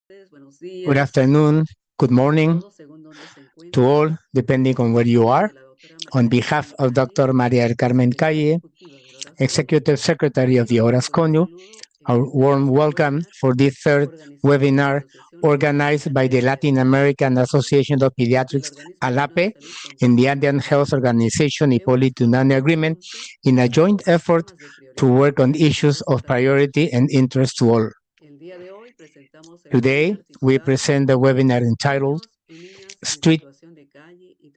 Good afternoon, good morning to all, depending on where you are. On behalf of Dr. María del Carmen Calle, Executive Secretary of the Horas Conu, a warm welcome for this third webinar organized by the Latin American Association of Pediatrics, ALAPE, and the Andean Health Organization, Hipólito Unanue Agreement, in a joint effort to work on issues of priority and interest to all. Today, we present the webinar entitled Street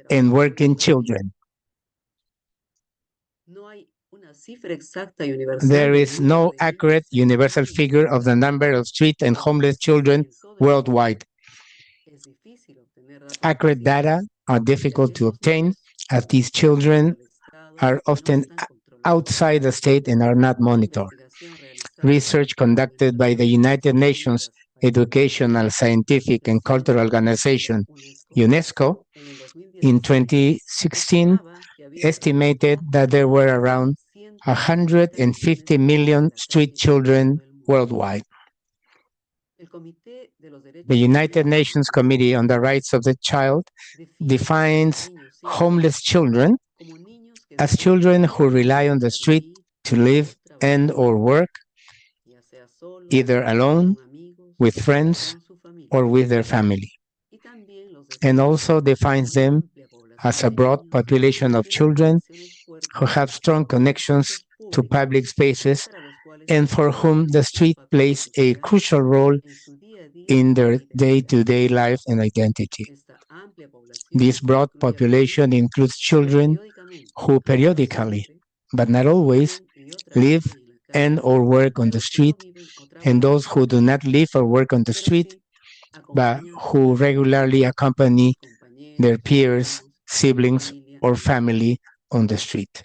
and Working Children. There is no accurate universal figure of the number of street and homeless children worldwide. Accurate data are difficult to obtain, as these children are often outside the state and are not monitored. Research conducted by the United Nations Educational, Scientific, and Cultural Organization, UNESCO, in 2016 estimated that there were around 150 million street children worldwide. The United Nations Committee on the Rights of the Child defines homeless children as children who rely on the street to live and/or work, either alone, with friends, or with their family, and also defines them as a broad population of children who have strong connections to public spaces and for whom the street plays a crucial role in their day-to-day life and identity. This broad population includes children who periodically, but not always, live and/or work on the street, and those who do not live or work on the street, but who regularly accompany their peers, siblings, or family on the street.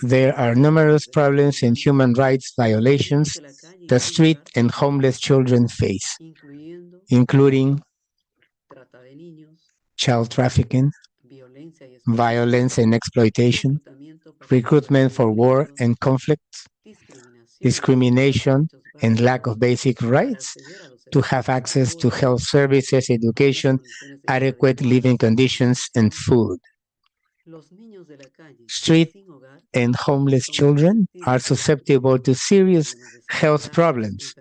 There are numerous problems and human rights violations the street and homeless children face, including child trafficking, violence and exploitation, recruitment for war and conflicts, discrimination, and lack of basic rights to have access to health services, education, adequate living conditions, and food. Street and homeless children are susceptible to serious health problems,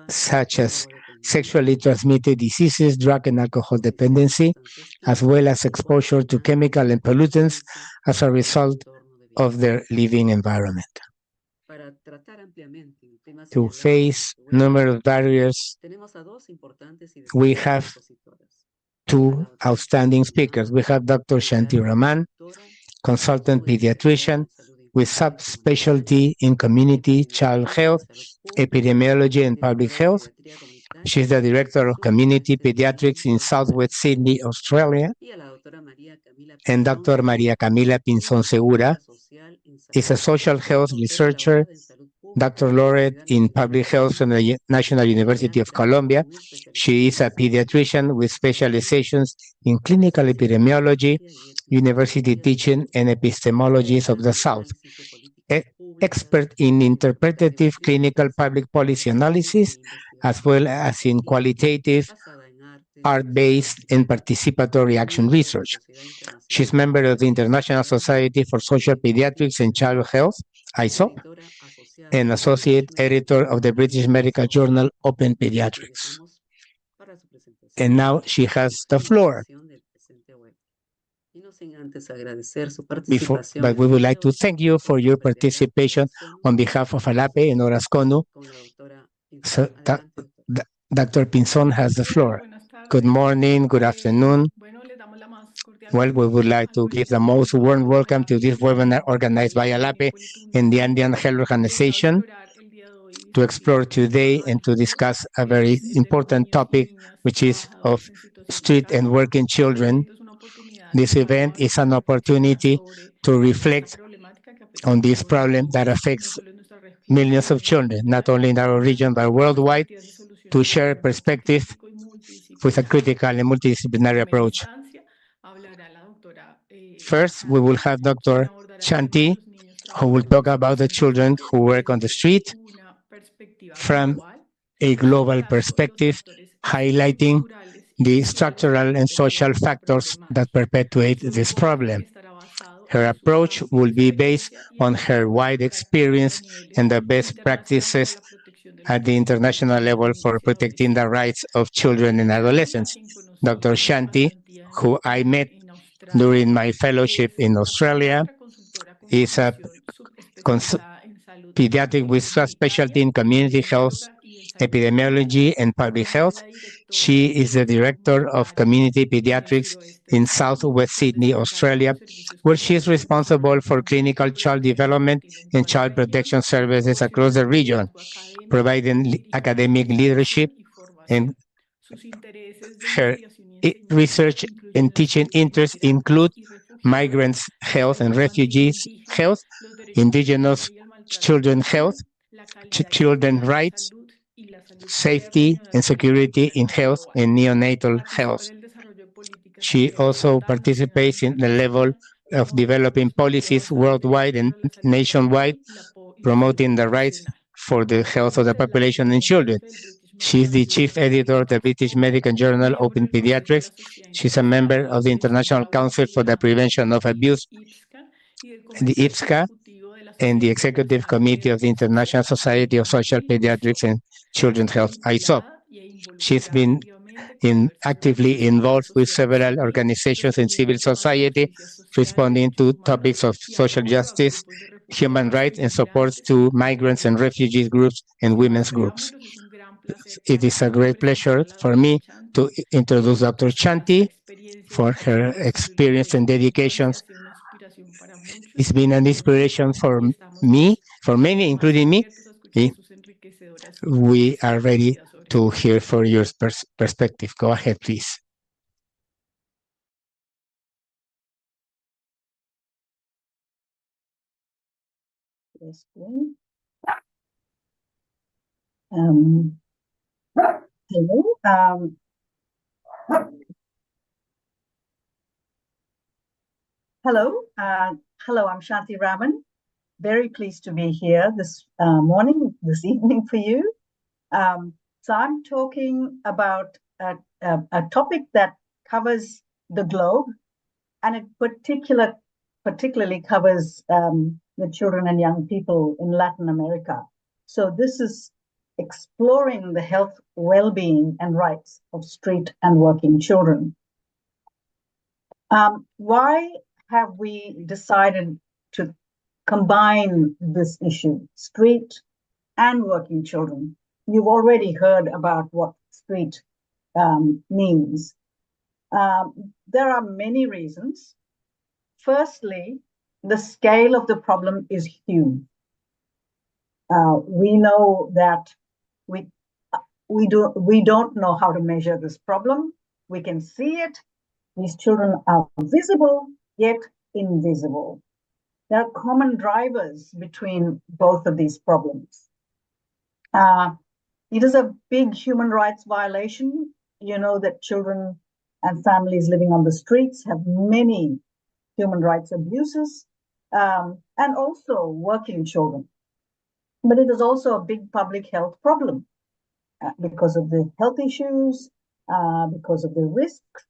such as sexually transmitted diseases, drug and alcohol dependency, as well as exposure to chemical and pollutants as a result of their living environment. To face numerous barriers, we have two outstanding speakers. We have Dr. Shanti Raman, consultant pediatrician with subspecialty in community child health, epidemiology, and public health. She's the director of community pediatrics in Southwest Sydney, Australia. And Dr. María Camila Pinzón Segura is a social health researcher, Dr. Laureate in public health from the National University of Colombia. She is a pediatrician with specializations in clinical epidemiology, university teaching, and epistemologies of the South. Expert in interpretative clinical public policy analysis, as well as in qualitative, art-based, and participatory action research. She's member of the International Society for Social Pediatrics and Child Health, ISOP, and associate editor of the British medical journal Open Pediatrics. And now she has the floor. But we would like to thank you for your participation on behalf of ALAPE and Horas Conu. So, Dr. Pinzón has the floor. Good morning, good afternoon. Well, we would like to give the most warm welcome to this webinar organized by ALAPE and the Andean Health Organization to explore today and to discuss a very important topic, which is of street and working children. This event is an opportunity to reflect on this problem that affects millions of children, not only in our region, but worldwide, to share perspective with a critical and multidisciplinary approach. First, we will have Dr. Shanti, who will talk about the children who work on the street from a global perspective, highlighting the structural and social factors that perpetuate this problem. Her approach will be based on her wide experience and the best practices at the international level for protecting the rights of children and adolescents. Dr. Shanti, who I met during my fellowship in Australia, is a pediatric with specialty in community health, epidemiology, and public health. She is the director of community pediatrics in Southwest Sydney, Australia, where she is responsible for clinical child development and child protection services across the region, providing academic leadership, and her research and teaching interests include migrants' health and refugees' health, indigenous children health, children rights, safety and security in health, and neonatal health. She also participates in the level of developing policies worldwide and nationwide, promoting the rights for the health of the population and children. She's the chief editor of the British medical journal Open Pediatrics. She's a member of the International Council for the Prevention of Abuse, the IPSCA, and the Executive Committee of the International Society of Social Pediatrics and Children's Health, ISOP. She's been actively involved with several organizations in civil society, responding to topics of social justice, human rights, and supports to migrants and refugees groups and women's groups. It is a great pleasure for me to introduce Dr. Shanti for her experience and dedications. It's been an inspiration for me, for many, including me. We are ready to hear for your perspective. Go ahead, please. Yes, hello. Hello, I'm Shanti Raman. Very pleased to be here this this evening for you. So I'm talking about a topic that covers the globe, and it particularly covers the children and young people in Latin America. So this is exploring the health, well-being, and rights of street and working children. Why have we decided to combine this issue, street and working children? You've already heard about what street means. There are many reasons. Firstly, the scale of the problem is huge. We know that we don't know how to measure this problem. We can see it. These children are visible, yet invisible. There are common drivers between both of these problems. It is a big human rights violation. You know that children and families living on the streets have many human rights abuses, and also working children. But it is also a big public health problem because of the health issues, because of the risks.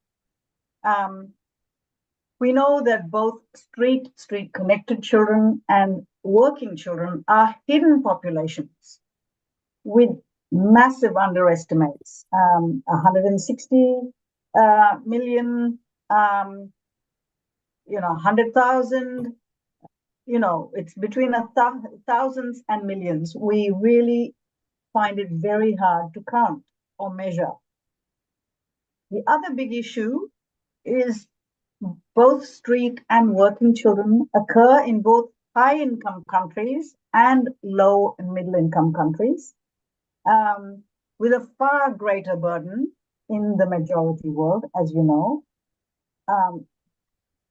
We know that both street connected children and working children are hidden populations with massive underestimates. 160 million, 100,000, it's between thousands and millions. We really find it very hard to count or measure. The other big issue is both street and working children occur in both high-income countries and low and middle-income countries, with a far greater burden in the majority world, as you know.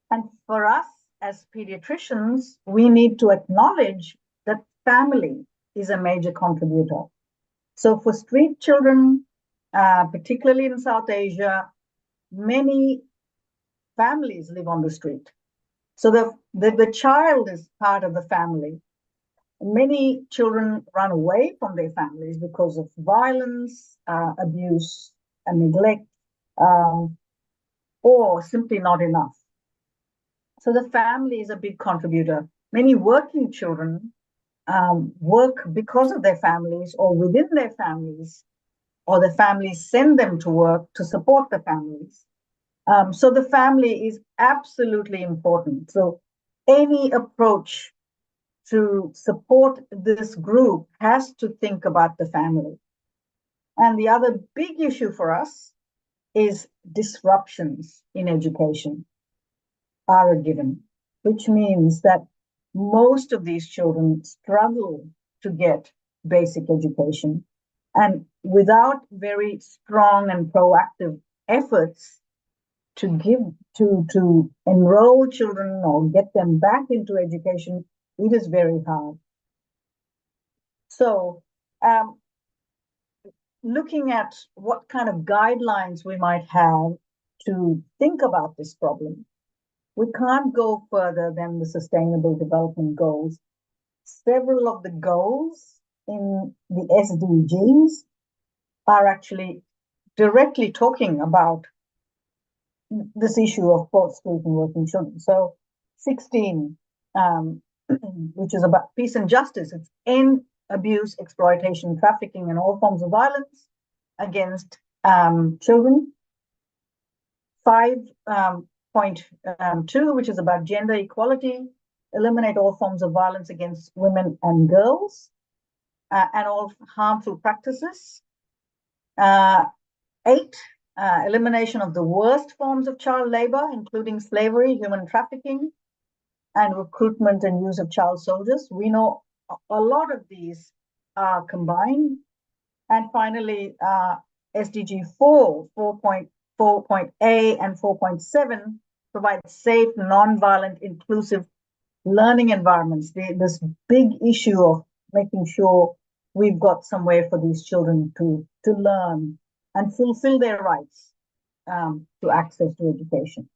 And for us as pediatricians, we need to acknowledge that family is a major contributor. So for street children, particularly in South Asia, many families live on the street. So the child is part of the family. Many children run away from their families because of violence, abuse, and neglect, or simply not enough. So the family is a big contributor. Many working children work because of their families or within their families, or the families send them to work to support the families. So the family is absolutely important. So any approach to support this group has to think about the family. And the other big issue for us is disruptions in education are a given, which means that most of these children struggle to get basic education. And without very strong and proactive efforts to enroll children or get them back into education, it is very hard. So looking at what kind of guidelines we might have to think about this problem, we can't go further than the Sustainable Development Goals. Several of the goals in the SDGs are actually directly talking about this issue of poor-school and working children. So 16, which is about peace and justice, it's end abuse, exploitation, trafficking, and all forms of violence against children. 5.2, which is about gender equality, eliminate all forms of violence against women and girls, and all harmful practices. 8, elimination of the worst forms of child labor, including slavery, human trafficking, and recruitment and use of child soldiers. We know a lot of these are combined. And finally, SDG 4.A and 4.7 provide safe, non-violent, inclusive learning environments. This big issue of making sure we've got somewhere for these children to learn and fulfill their rights to access to education.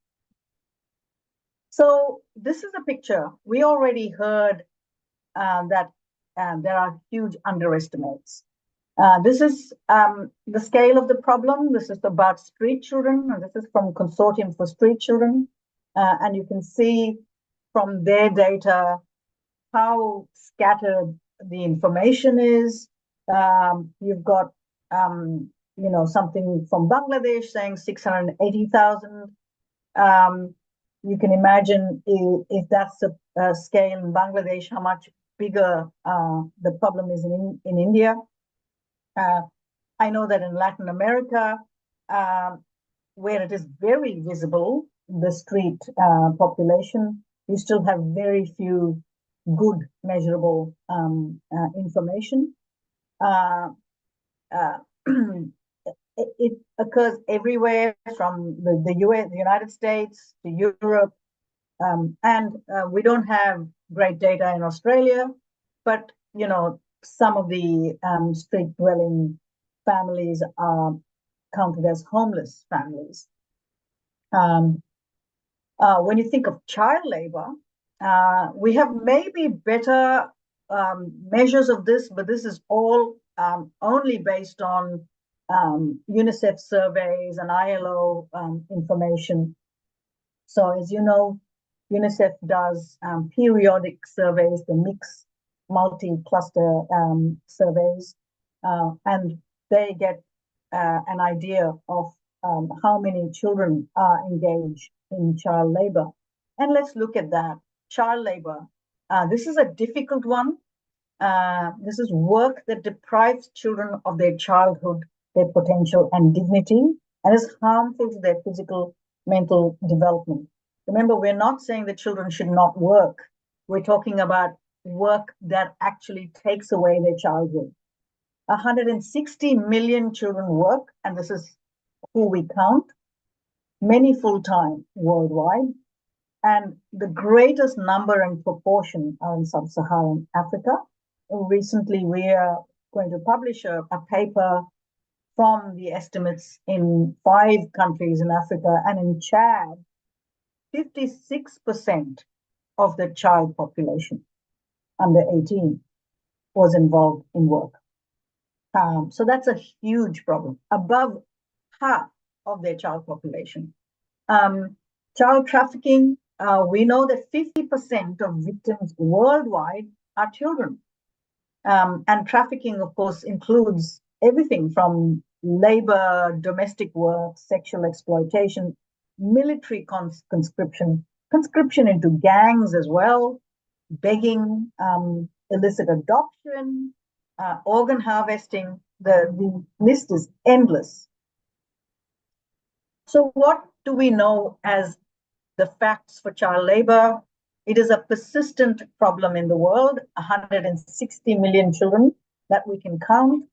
So this is a picture. We already heard that there are huge underestimates. This is the scale of the problem. This is about street children, and this is from Consortium for Street Children. And you can see from their data how scattered the information is. You've got, something from Bangladesh saying 680,000. You can imagine if that's a scale in Bangladesh, how much bigger the problem is in India. I know that in Latin America, where it is very visible, the street population, you still have very few good measurable information. It occurs everywhere from the US, the United States to Europe, and we don't have great data in Australia, but some of the street dwelling families are counted as homeless families. When you think of child labor, we have maybe better measures of this, but this is all only based on UNICEF surveys and ILO information. So as you know, UNICEF does periodic surveys, the mixed multi-cluster surveys, and they get an idea of how many children are engaged in child labor. And let's look at that. Child labor. This is a difficult one. This is work that deprives children of their childhood, their potential and dignity, and is harmful to their physical, mental development. Remember, we're not saying that children should not work. We're talking about work that actually takes away their childhood. 160 million children work, and this is who we count, many full-time worldwide, and the greatest number and proportion are in sub-Saharan Africa. Recently, we are going to publish a paper from the estimates in 5 countries in Africa, and in Chad, 56% of the child population under 18 was involved in work. So that's a huge problem, above half of their child population. Child trafficking, we know that 50% of victims worldwide are children. And trafficking, of course, includes everything from labor, domestic work, sexual exploitation, military conscription into gangs as well, begging, illicit adoption, organ harvesting. The list is endless. So what do we know as the facts for child labor? It is a persistent problem in the world, 160 million children that we can count.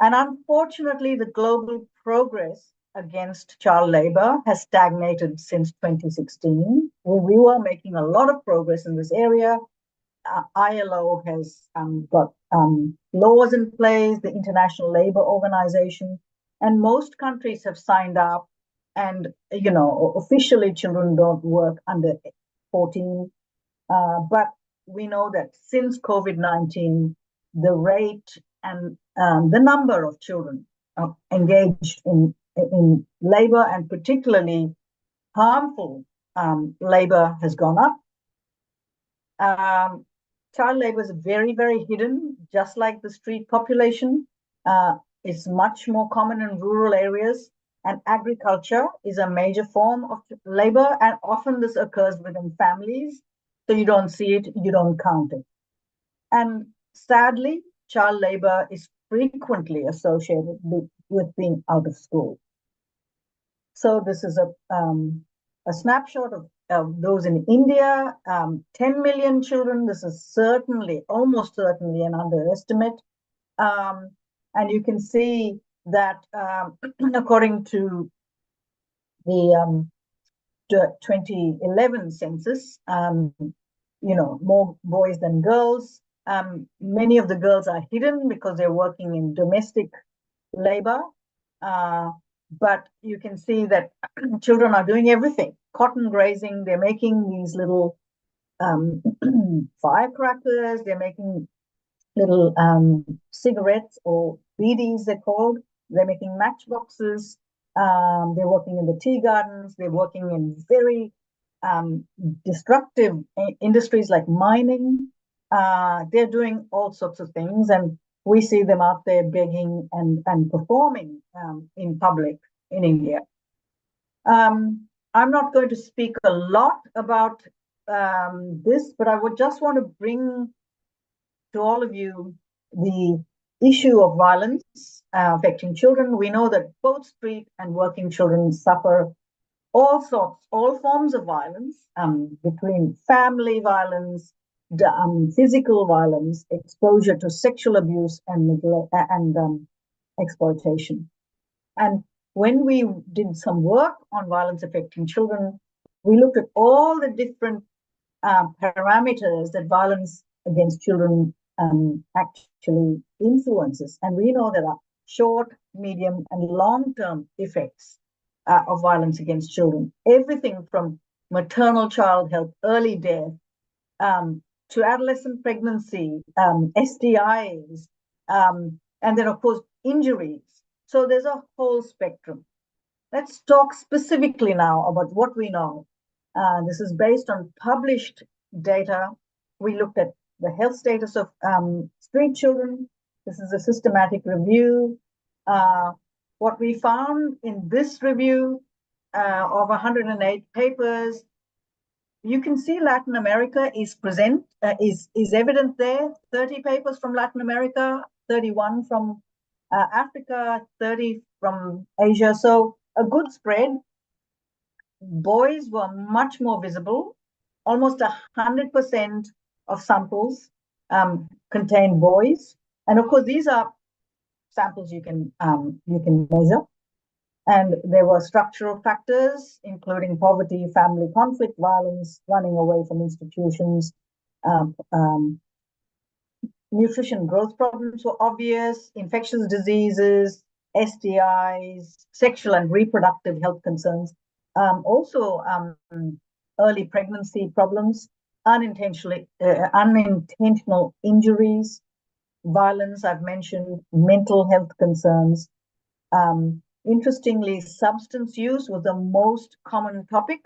And unfortunately, the global progress against child labor has stagnated since 2016. We were making a lot of progress in this area. ILO has got laws in place, the International Labour Organization, and most countries have signed up. And, you know, officially children don't work under 14. But we know that since COVID-19, the rate and the number of children engaged in labor, and particularly harmful labor, has gone up. Child labor is very, very hidden, just like the street population. It's much more common in rural areas, and agriculture is a major form of labor, and often this occurs within families, so you don't see it, you don't count it. And sadly, child labor is frequently associated with being out of school. So this is a snapshot of those in India, 10 million children. This is certainly, almost certainly, an underestimate. And you can see that according to the 2011 census, you know, more boys than girls. Many of the girls are hidden because they're working in domestic labor. But you can see that children are doing everything. Cotton grazing, they're making these little firecrackers, they're making little cigarettes, or BDs they're called. They're making matchboxes. They're working in the tea gardens. They're working in very destructive industries like mining. They're doing all sorts of things, and we see them out there begging and performing in public in India. I'm not going to speak a lot about this, but I would just want to bring to all of you the issue of violence affecting children. We know that both street and working children suffer all forms of violence, between family violence, physical violence, exposure to sexual abuse and exploitation. And when we did some work on violence affecting children, we looked at all the different parameters that violence against children actually influences. And we know there are short, medium, and long-term effects of violence against children. Everything from maternal child health, early death, to adolescent pregnancy, STIs, and then, of course, injuries. So there's a whole spectrum. Let's talk specifically now about what we know. This is based on published data. We looked at the health status of street children. This is a systematic review. What we found in this review of 108 papers, you can see Latin America is present, is evident there. 30 papers from Latin America, 31 from Africa, 30 from Asia. So a good spread. Boys were much more visible. Almost 100% of samples contain boys, and of course these are samples you can measure. And there were structural factors, including poverty, family conflict, violence, running away from institutions. Nutrition growth problems were obvious, infectious diseases, STIs, sexual and reproductive health concerns. Also, early pregnancy problems. unintentional injuries, violence, I've mentioned, mental health concerns. Interestingly, substance use was the most common topic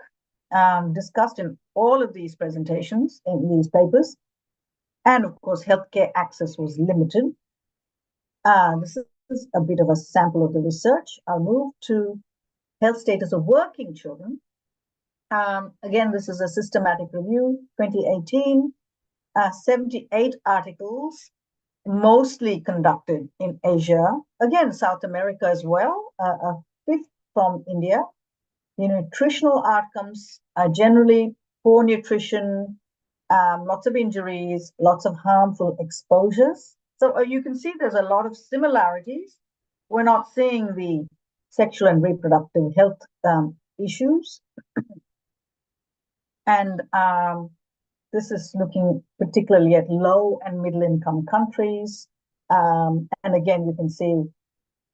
discussed in all of these presentations, in these papers. And of course, healthcare access was limited. This is a bit of a sample of the research. I'll move to health status of working children. Again, this is a systematic review, 2018, 78 articles, mostly conducted in Asia, again, South America as well, a fifth from India. The nutritional outcomes are generally poor nutrition, lots of injuries, lots of harmful exposures. So you can see there's a lot of similarities. We're not seeing the sexual and reproductive health issues. And this is looking particularly at low and middle income countries. And again, you can see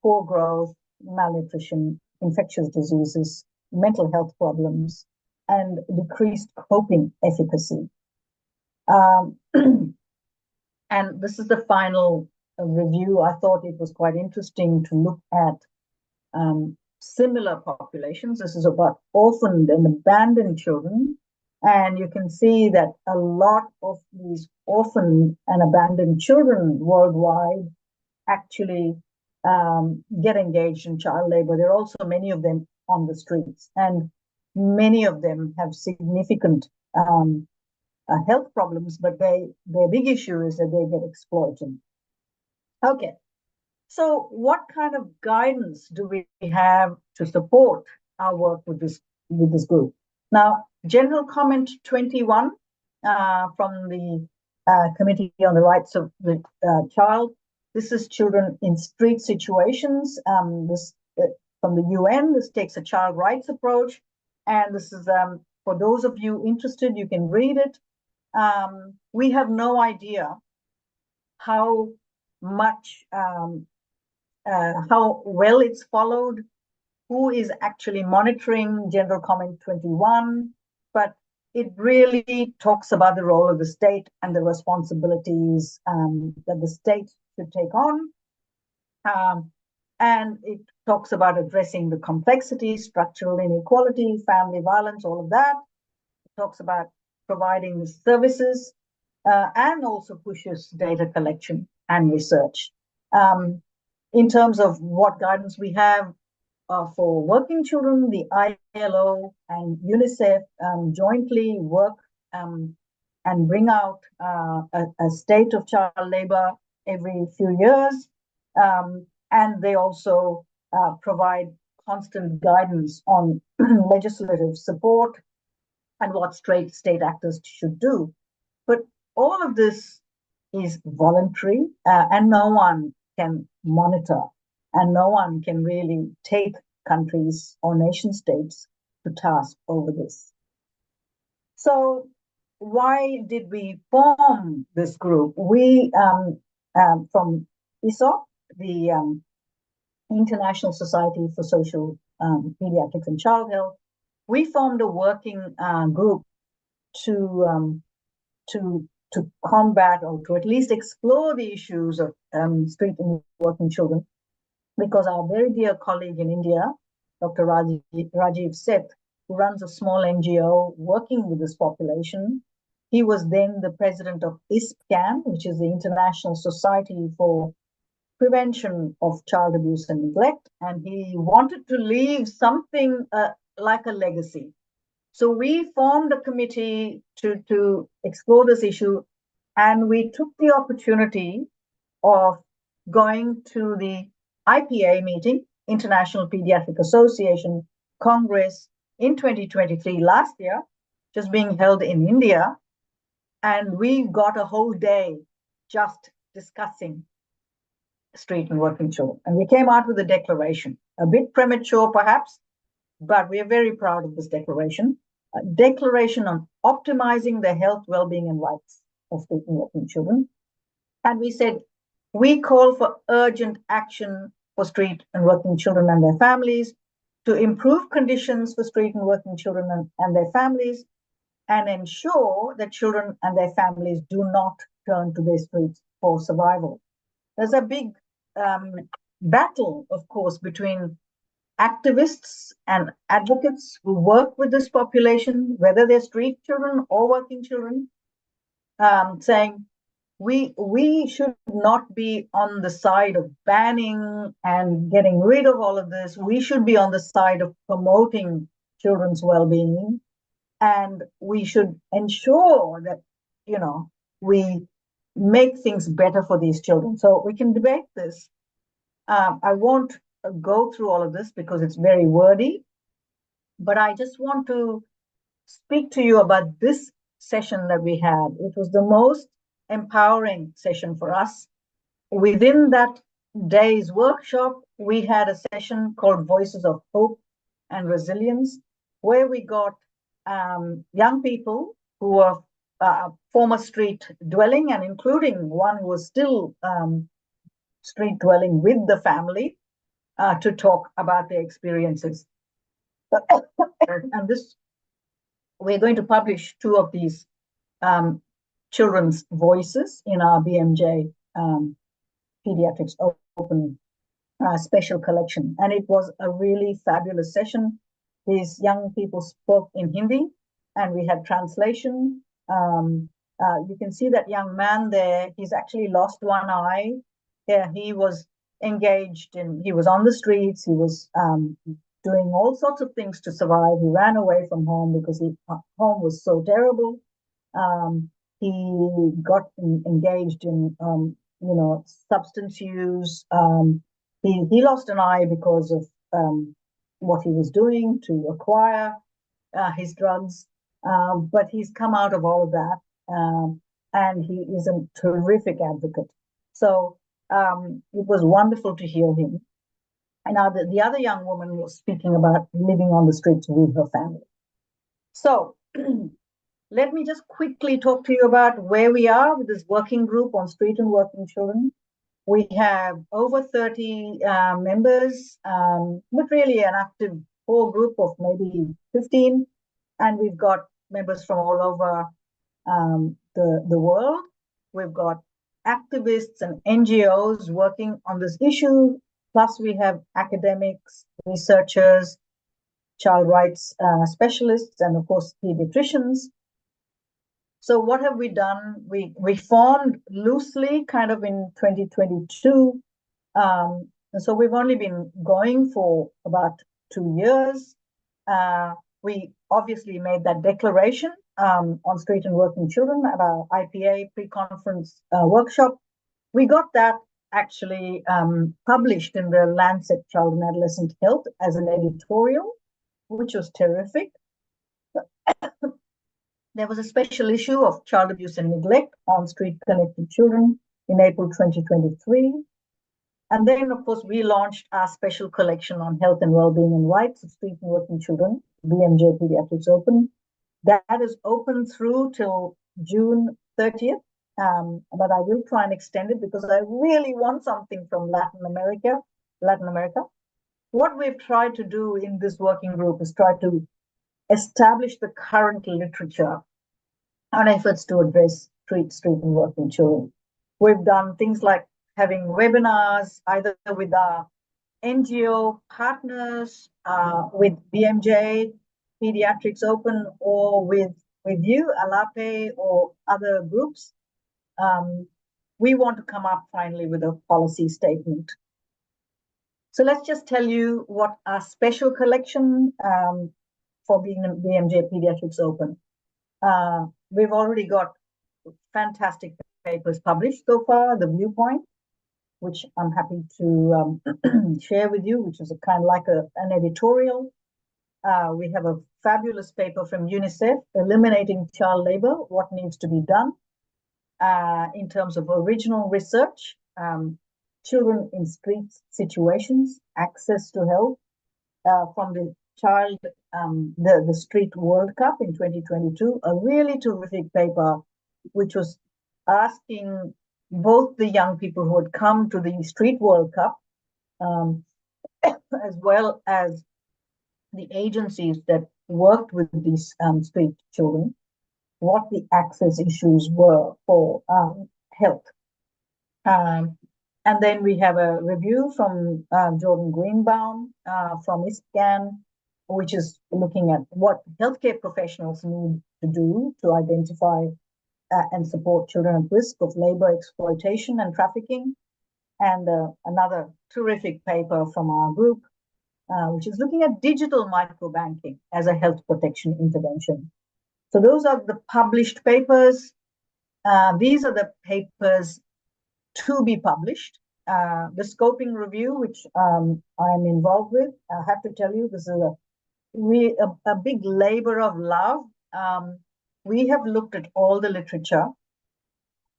poor growth, malnutrition, infectious diseases, mental health problems, and decreased coping efficacy. And this is the final review. I thought it was quite interesting to look at similar populations. This is about orphaned and abandoned children. And you can see that a lot of these orphaned and abandoned children worldwide actually get engaged in child labor. There are also many of them on the streets, and many of them have significant health problems, but their big issue is that they get exploited. Okay, so what kind of guidance do we have to support our work with this group? Now, General Comment 21 from the Committee on the Rights of the Child. This is children in street situations. This from the UN. This takes a child rights approach, and this is for those of you interested, you can read it. We have no idea how much, how well it's followed, who is actually monitoring General Comment 21, but it really talks about the role of the state and the responsibilities that the state should take on. And it talks about addressing the complexity, structural inequality, family violence, all of that. It talks about providing services and also pushes data collection and research. In terms of what guidance we have for working children, the ILO and UNICEF jointly work and bring out a state of child labor every few years. And they also provide constant guidance on legislative support and what state actors should do. But all of this is voluntary, and no one can monitor, and no one can really take countries or nation states to task over this. So why did we form this group? We, from ISOP, the International Society for Social Pediatrics and Child Health, we formed a working group to combat, or to at least explore, the issues of street and working children, because our very dear colleague in India, Dr. Rajiv Seth, who runs a small NGO working with this population, he was then the president of ISPCAN, which is the International Society for Prevention of Child Abuse and Neglect, and he wanted to leave something like a legacy. So we formed a committee to explore this issue, and we took the opportunity of going to the IPA meeting, International Pediatric Association Congress, in 2023, last year, just being held in India. And we got a whole day just discussing street and working children. And we came out with a declaration, a bit premature perhaps, but we are very proud of this declaration. A declaration on optimizing the health, well-being, and rights of street and working children. And we said, we call for urgent action for street and working children and their families, to improve conditions for street and working children and their families, and ensure that children and their families do not turn to their streets for survival. There's a big battle, of course, between activists and advocates who work with this population, whether they're street children or working children, saying we should not be on the side of banning and getting rid of all of this. We should be on the side of promoting children's well-being, and we should ensure that, we make things better for these children. So we can debate this. I won't go through all of this because it's very wordy, but I just want to speak to you about this session that we had. It was the most empowering session for us. Within that day's workshop, we had a session called Voices of Hope and Resilience, where we got young people who were former street dwelling, and including one who was still street dwelling with the family, to talk about their experiences. And this, we're going to publish 2 of these children's voices in our BMJ Pediatrics Open special collection. And it was a really fabulous session. These young people spoke in Hindi, and we had translation. You can see that young man there, he's actually lost one eye. Yeah, he was engaged he was on the streets, he was doing all sorts of things to survive. He ran away from home because home was so terrible. He got engaged in, substance use. He lost an eye because of what he was doing to acquire his drugs. But he's come out of all of that, and he is a terrific advocate. So it was wonderful to hear him. And now the other young woman was speaking about living on the streets with her family. So let me just quickly talk to you about where we are with this working group on street and working children. We have over 30 members, but really an active core group of maybe 15. And we've got members from all over the world. We've got activists and NGOs working on this issue. Plus, we have academics, researchers, child rights specialists, and of course, pediatricians. So what have we done? We formed loosely kind of in 2022. And so we've only been going for about 2 years. We obviously made that declaration on street and working children at our IPA pre-conference workshop. We got that actually published in the Lancet Child and Adolescent Health as an editorial, which was terrific. There was a special issue of child abuse and neglect on street-connected children in April 2023. And then, of course, we launched our special collection on health and well-being and rights of street and working children, BMJ Pediatrics Open. That is open through till June 30th. But I will try and extend it because I really want something from Latin America. What we've tried to do in this working group is try to establish the current literature on efforts to address street and working children. We've done things like having webinars, either with our NGO partners, with BMJ Pediatrics Open, or with you, Alape, or other groups. We want to come up finally with a policy statement. So let's just tell you what our special collection for being BMJ Pediatrics Open. We've already got fantastic papers published so far, The Viewpoint, which I'm happy to share with you, which is a kind of like an editorial. We have a fabulous paper from UNICEF, Eliminating Child Labor, What Needs to be Done, in terms of original research, children in street situations, access to help, from the the Street World Cup in 2022, a really terrific paper, which was asking both the young people who had come to the Street World Cup, as well as the agencies that worked with these street children, what the access issues were for health. And then we have a review from Jordan Greenbaum from ISPGHAN, which is looking at what healthcare professionals need to do to identify and support children at risk of labor exploitation and trafficking. And another terrific paper from our group, which is looking at digital microbanking as a health protection intervention. So those are the published papers. These are the papers to be published. The scoping review, which I'm involved with, I have to tell you, this is a big labor of love. We have looked at all the literature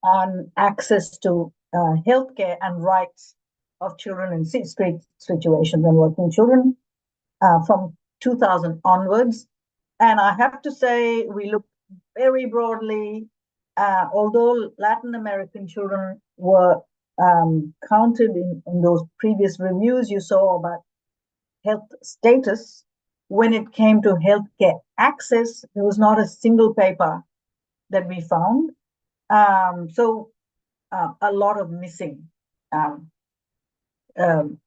on access to healthcare and rights of children in street situations and working children from 2000 onwards. And I have to say, we looked very broadly, although Latin American children were counted in those previous reviews you saw about health status. When it came to healthcare access, there was not a single paper that we found. So a lot of missing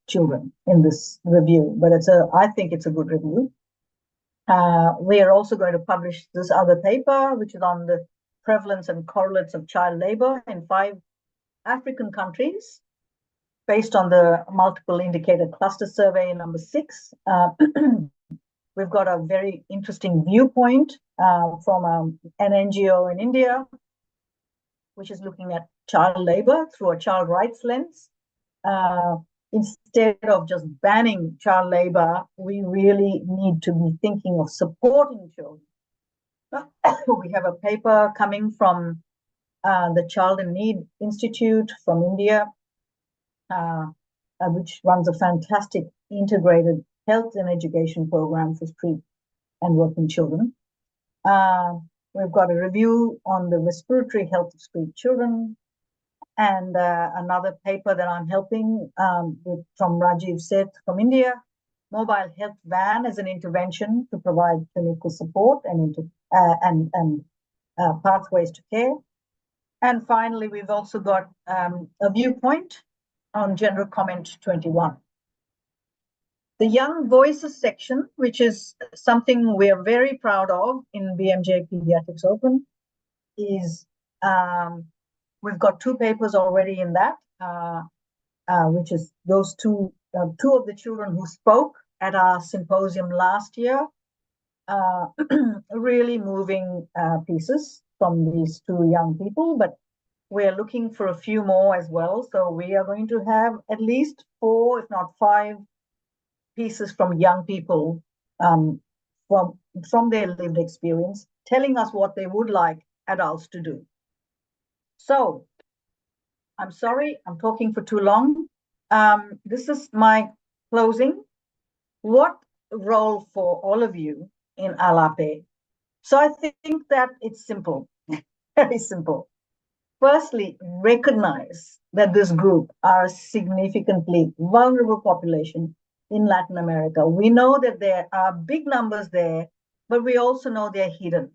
children in this review, but I think it's a good review. We are also going to publish this other paper, which is on the prevalence and correlates of child labor in 5 African countries, based on the multiple indicator cluster survey number 6. We've got a very interesting viewpoint from an NGO in India, which is looking at child labor through a child rights lens. Instead of just banning child labor, we really need to be thinking of supporting children. We have a paper coming from the Child in Need Institute from India, which runs a fantastic integrated health and education program for street and working children. We've got a review on the respiratory health of street children, and another paper that I'm helping from Rajiv Seth from India, mobile health van as an intervention to provide clinical support and pathways to care. And finally, we've also got a viewpoint on General Comment 21. The Young Voices section, which is something we're very proud of in BMJ Pediatrics Open, is we've got 2 papers already in that, which is those two of the children who spoke at our symposium last year, really moving pieces from these 2 young people, but we're looking for a few more as well. So we are going to have at least 4, if not 5, pieces from young people from their lived experience, telling us what they would like adults to do. So I'm sorry, I'm talking for too long. This is my closing. What role for all of you in ALAPE? So I think that it's simple, very simple. Firstly, recognize that this group are a significantly vulnerable population in Latin America. We know that there are big numbers there, but we also know they're hidden.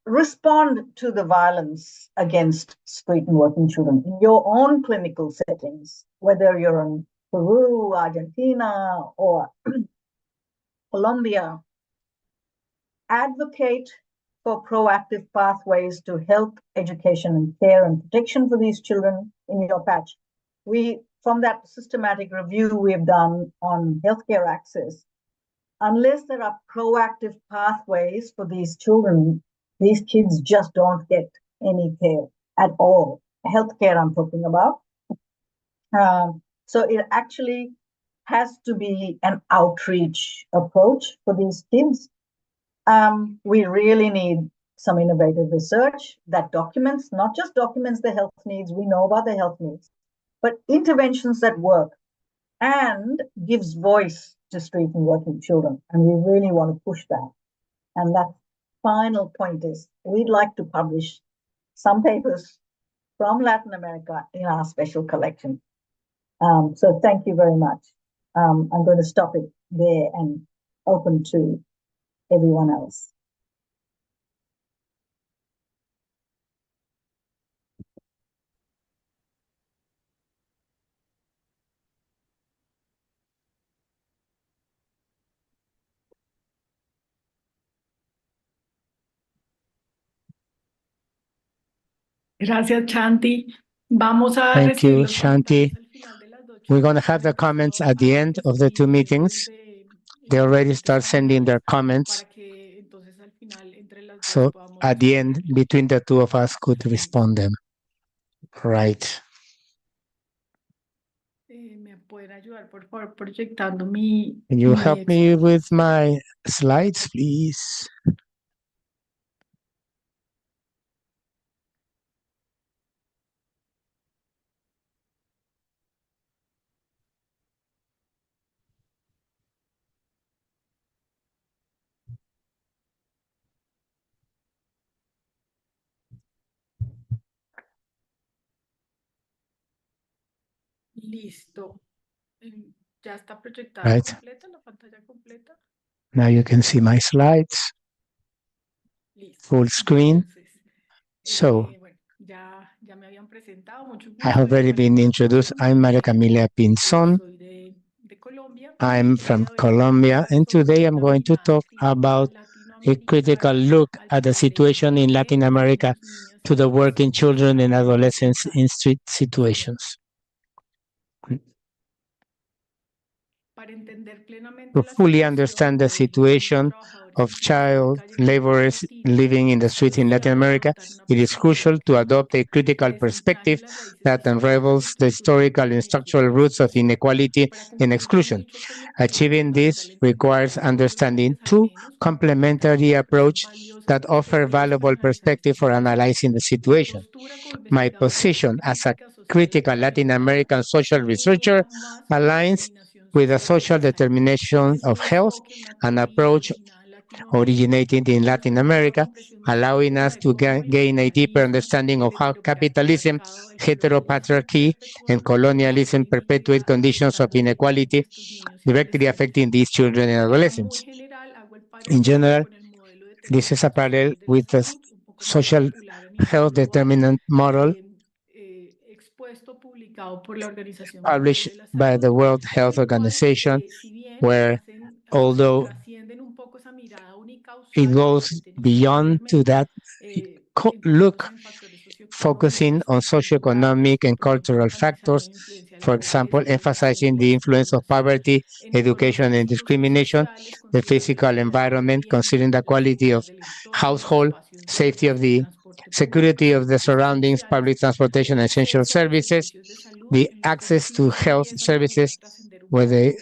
Respond to the violence against street and working children in your own clinical settings, whether you're in Peru, Argentina, or Colombia. Advocate for proactive pathways to health, education, and care and protection for these children in your patch. From that systematic review we've done on healthcare access, unless there are proactive pathways for these children, these kids just don't get any care at all. Healthcare I'm talking about. So it actually has to be an outreach approach for these kids. We really need some innovative research that documents, not just documents the health needs, we know about the health needs, but interventions that work and gives voice to street and working children. And we really want to push that. And that final point is we'd like to publish some papers from Latin America in our special collection. So thank you very much. I'm going to stop it there and open to everyone else. Gracias, Chanti. Vamos a Thank recibir you, los Shanti. comentarios al final de las dos We're going to charlas. have the Por comments favor, at the end of the two escribir meetings. desde They already start estas sending their unidades comments. para que entonces al final entre las dos So podamos at the end, responderlos. between the two of us could respond them. Right. ¿Me pueden ayudar, por favor, proyectando mi Can you mi help me expo? with my slides, please? Listo. ¿Ya está proyectada Right. completa, la pantalla completa? Now you can see my slides, Listo. full screen. Entonces, So bueno, ya me habían presentado, mucho I have gusto. already been introduced. I'm María Camila Pinzón. Soy de Colombia. I'm Y el from día de hoy Colombia, hablaremos and sobre today I'm la going to mirada talk crítica about a critical latinoamericana look al at the situation in presente Latin de America niños, niñas to y the working adolescentes children and a nivel adolescents local. in street situations. Para entender plenamente To la fully situación understand the de niños situation trabajadores of en situación de child calle en América laborers Latina, living in the streets es in Latin clave America, adoptar una it is perspectiva crucial to adopt crítica a critical que desentrañe perspective las raíces that históricas y unravels the estructurales de historical la and inequidad structural y roots of exclusión. inequality Para and concluir con exclusion. dicho cognitivo es Achieving fundamental this entender requires que hay dos understanding enfoques al two menos que complementary aportan approaches valiosas that offer perspectivas para valuable analizar esta perspective for situación. analyzing the Mi situation. postura como My investigadora position as a crítica social critical Latin latinoamericana American social researcher va más por la aligns determinación with the social social necesaria. determination Es of un health, enfoque, una an teoría approach originada en Latinoamérica originating in que Latin postula una America, comprensión más allowing profunda us de to cómo el gain a deeper colonialismo, understanding el of how capitalism, heteropatriarcado, el colonialismo heteropatriarchy, and perpetuó la colonialism perpetuate sostenibilidad y conditions of desarrollo de inequality estos niños y directly adolescentes. affecting these children De and manera muy adolescents. general, hago el In paralelo general, con el modelo this is a determinante parallel social de la with the salud, un poco más social popular a nivel health global, determinant model expuesto, publicado por la Organización Mundial published de la by Salud, the World en Health el cual, Organization, si bien where although trascienden un poco esa mirada it unicausal que goes teníamos beyond to anteriormente, that enfocados look, en factores focusing socioeconómicos on y culturales, socioeconomic and por ejemplo, cultural enfatizando factors, la influencia de la for example, pobreza, la educación emphasizing y la the influence of discriminación poverty, en entornos education, and físicos y discrimination, sociales, the considerando la physical calidad del environment, ambiente, considering the la quality seguridad of del entorno, household, espacios safety verdes, of el the transporte security público of the y surroundings, sociales, public transportation, and essential acceso a los services, servicios de salud, the en los que access to incluso health empiezan también a services, trascender un where poco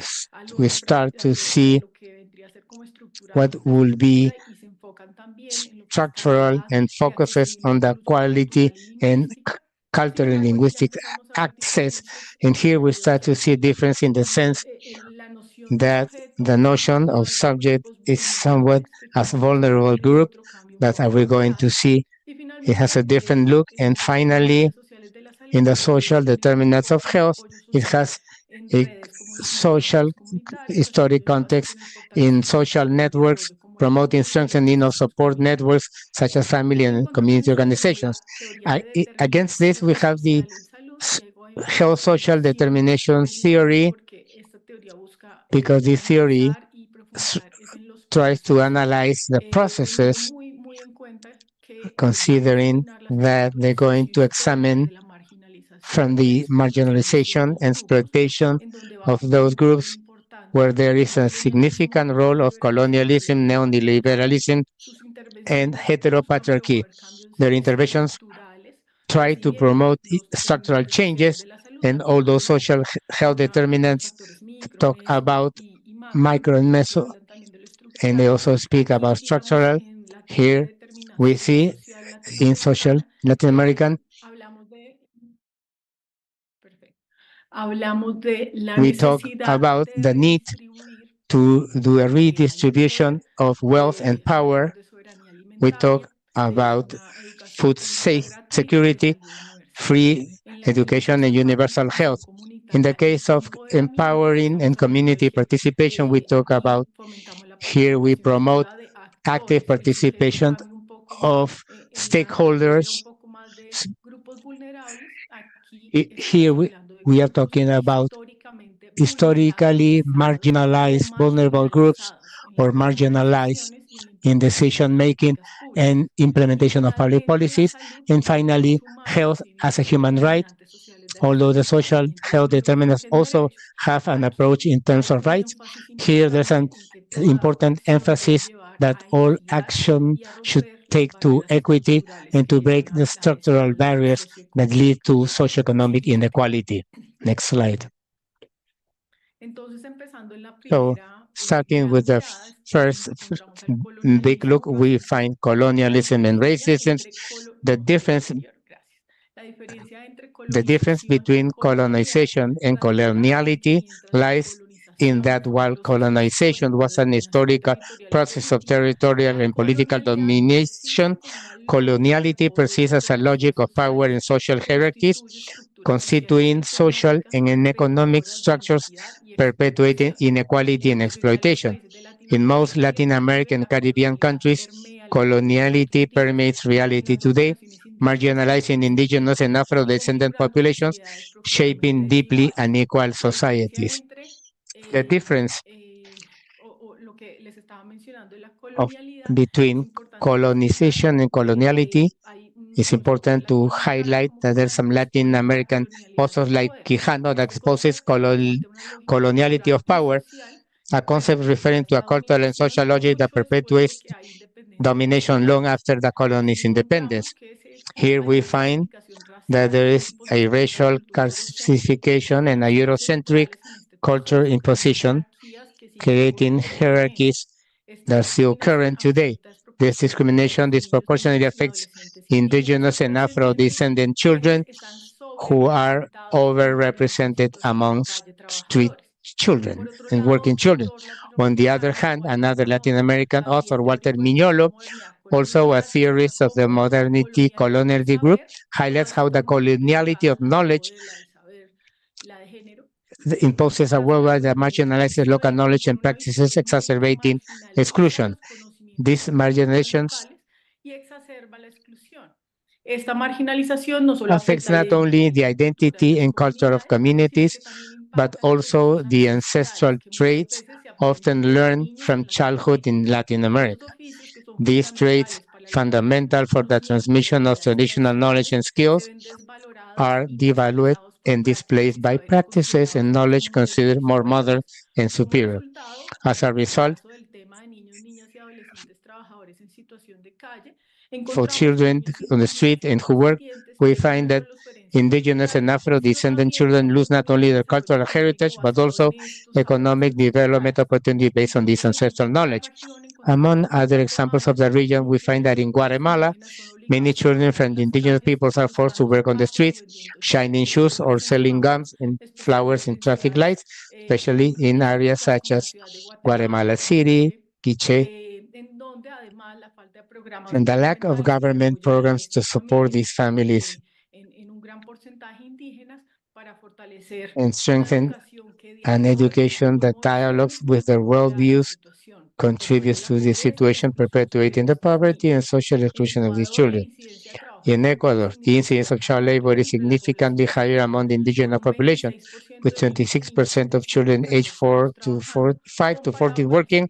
we start to a see lo que vendría a ser como estructural what de will be infraestructura y se enfocan también en lo que es structural calidad and y focuses on accesibilidad the incluso quality cultural y and lingüística. Sin cultural and embargo, aquí ya linguistic empezamos a ver access. diferencias And en here el we modelo start to see a teórico. difference in the sense La noción de that sujeto the es notion of situada en los subject grupos is somewhat vulnerables, as pequeños vulnerable espacios, group otro cambio un that poco we're going to cultural. see. Y It has a finalmente, different look. en And los determinantes finally, sociales de la in salud, the social brinda un determinants of poco de health, apoyo it social has en a redes social redes comunitarias, historic apoyo de espacios context en el in fortalecimiento de social redes de networks, apoyo como la promoting familia y strengthening of organismos support comunitarios. networks such as family En and community contraposición tenemos organizations. la teoría de Against this, we determinismo have the social en salud y hago health énfasis en esta social opción determination precisamente theory, porque esta teoría busca because this theory analizar y profundizar es en los tries to procesos, analyze the teniendo processes, muy en cuenta que van a considering examinar las that they're conjeturas going to sociohistóricas examine de la marginalización from y la the explotación de marginalization ciertos and grupos, exploitation en donde va a of jugar those un papel groups where importante there el is a colonialismo, significant el role of neoliberalismo y el colonialism, heteropatriarcado. neoliberalism, Sus and intervenciones buscan heteropatriarchy. promover cambios Their interventions estructurales que try si to bien promote los structural determinantes sociales changes, de la salud and también all those hablan social de health de determinants factores micro, talk meso about y macro, micro and meso, hablan también de lo and they estructural. also speak about Aquí, digamos, structural. en la teoría de Here we determinación see social in social latinoamericana, Latin American, hablamos perfecto, hablamos de la we talk necesidad about de the need redistribuir to do a riqueza y redistribution poder, of wealth and hablamos power. de soberanía We talk alimentaria, de about una educación food pública safe gratuita y de security, salud universal. free En la que education, and esa universal participación health. In the comunitaria y case of empoderamiento, empowering and estamos hablando de community que participation, we talk aquí about fomentamos la here we participación promote activa de active actores. Eso genera un participation cambio un poco of en la teoría un stakeholders. poco más de grupos vulnerables. Aquí Here estamos hablando de we are grupos talking about históricamente historically vulnerabilizados o marginalized, vulnerable groups marginalizados en la or toma de marginalized decisiones y en la in decision-making and implementation of public policies. And finally, health as a human right. Although the social health determinants also have an approach in terms of rights, here there's an important emphasis that all action should take to equity and to break the structural barriers that lead to socioeconomic inequality. Next slide. So, starting with the first big look, we find colonialism and racism. The difference between colonization and coloniality lies in that while colonization was an historical process of territorial and political domination, coloniality persists as a logic of power and social hierarchies, constituting social and economic structures perpetuating inequality and exploitation. In most Latin American and Caribbean countries, coloniality permeates reality today, marginalizing indigenous and Afro-descendant populations, shaping deeply unequal societies. The difference between colonization and coloniality it's important to highlight that there's some Latin American authors like Quijano that exposes coloniality of power, a concept referring to a cultural and social logic that perpetuates domination long after the colony's independence. Here we find that there is a racial classification and a Eurocentric culture imposition, creating hierarchies that are still current today. This discrimination disproportionately affects indigenous and Afro-descendant children who are overrepresented amongst street children and working children. On the other hand, another Latin American author, Walter Mignolo, also a theorist of the modernity coloniality group, highlights how the coloniality of knowledge imposes a worldwide that marginalizes local knowledge and practices, exacerbating exclusion. These marginalizations affects not only the identity and culture of communities, but also the ancestral traits often learned from childhood in Latin America. These traits, fundamental for the transmission of traditional knowledge and skills, are devalued and displaced by practices and knowledge considered more modern and superior. As a result, for children on the street and who work, we find that indigenous and Afro-descendant children lose not only their cultural heritage, but also economic development opportunity based on this ancestral knowledge. Among other examples of the region, we find that in Guatemala, many children from the indigenous peoples are forced to work on the streets, shining shoes or selling gums and flowers in traffic lights, especially in areas such as Guatemala City, Quiché, and the lack of government programs to support these families and strengthen an education that dialogues with their worldviews contributes to the situation, perpetuating the poverty and social exclusion of these children. In Ecuador, the incidence of child labor is significantly higher among the indigenous population, with 26% of children aged 5 to 14 working,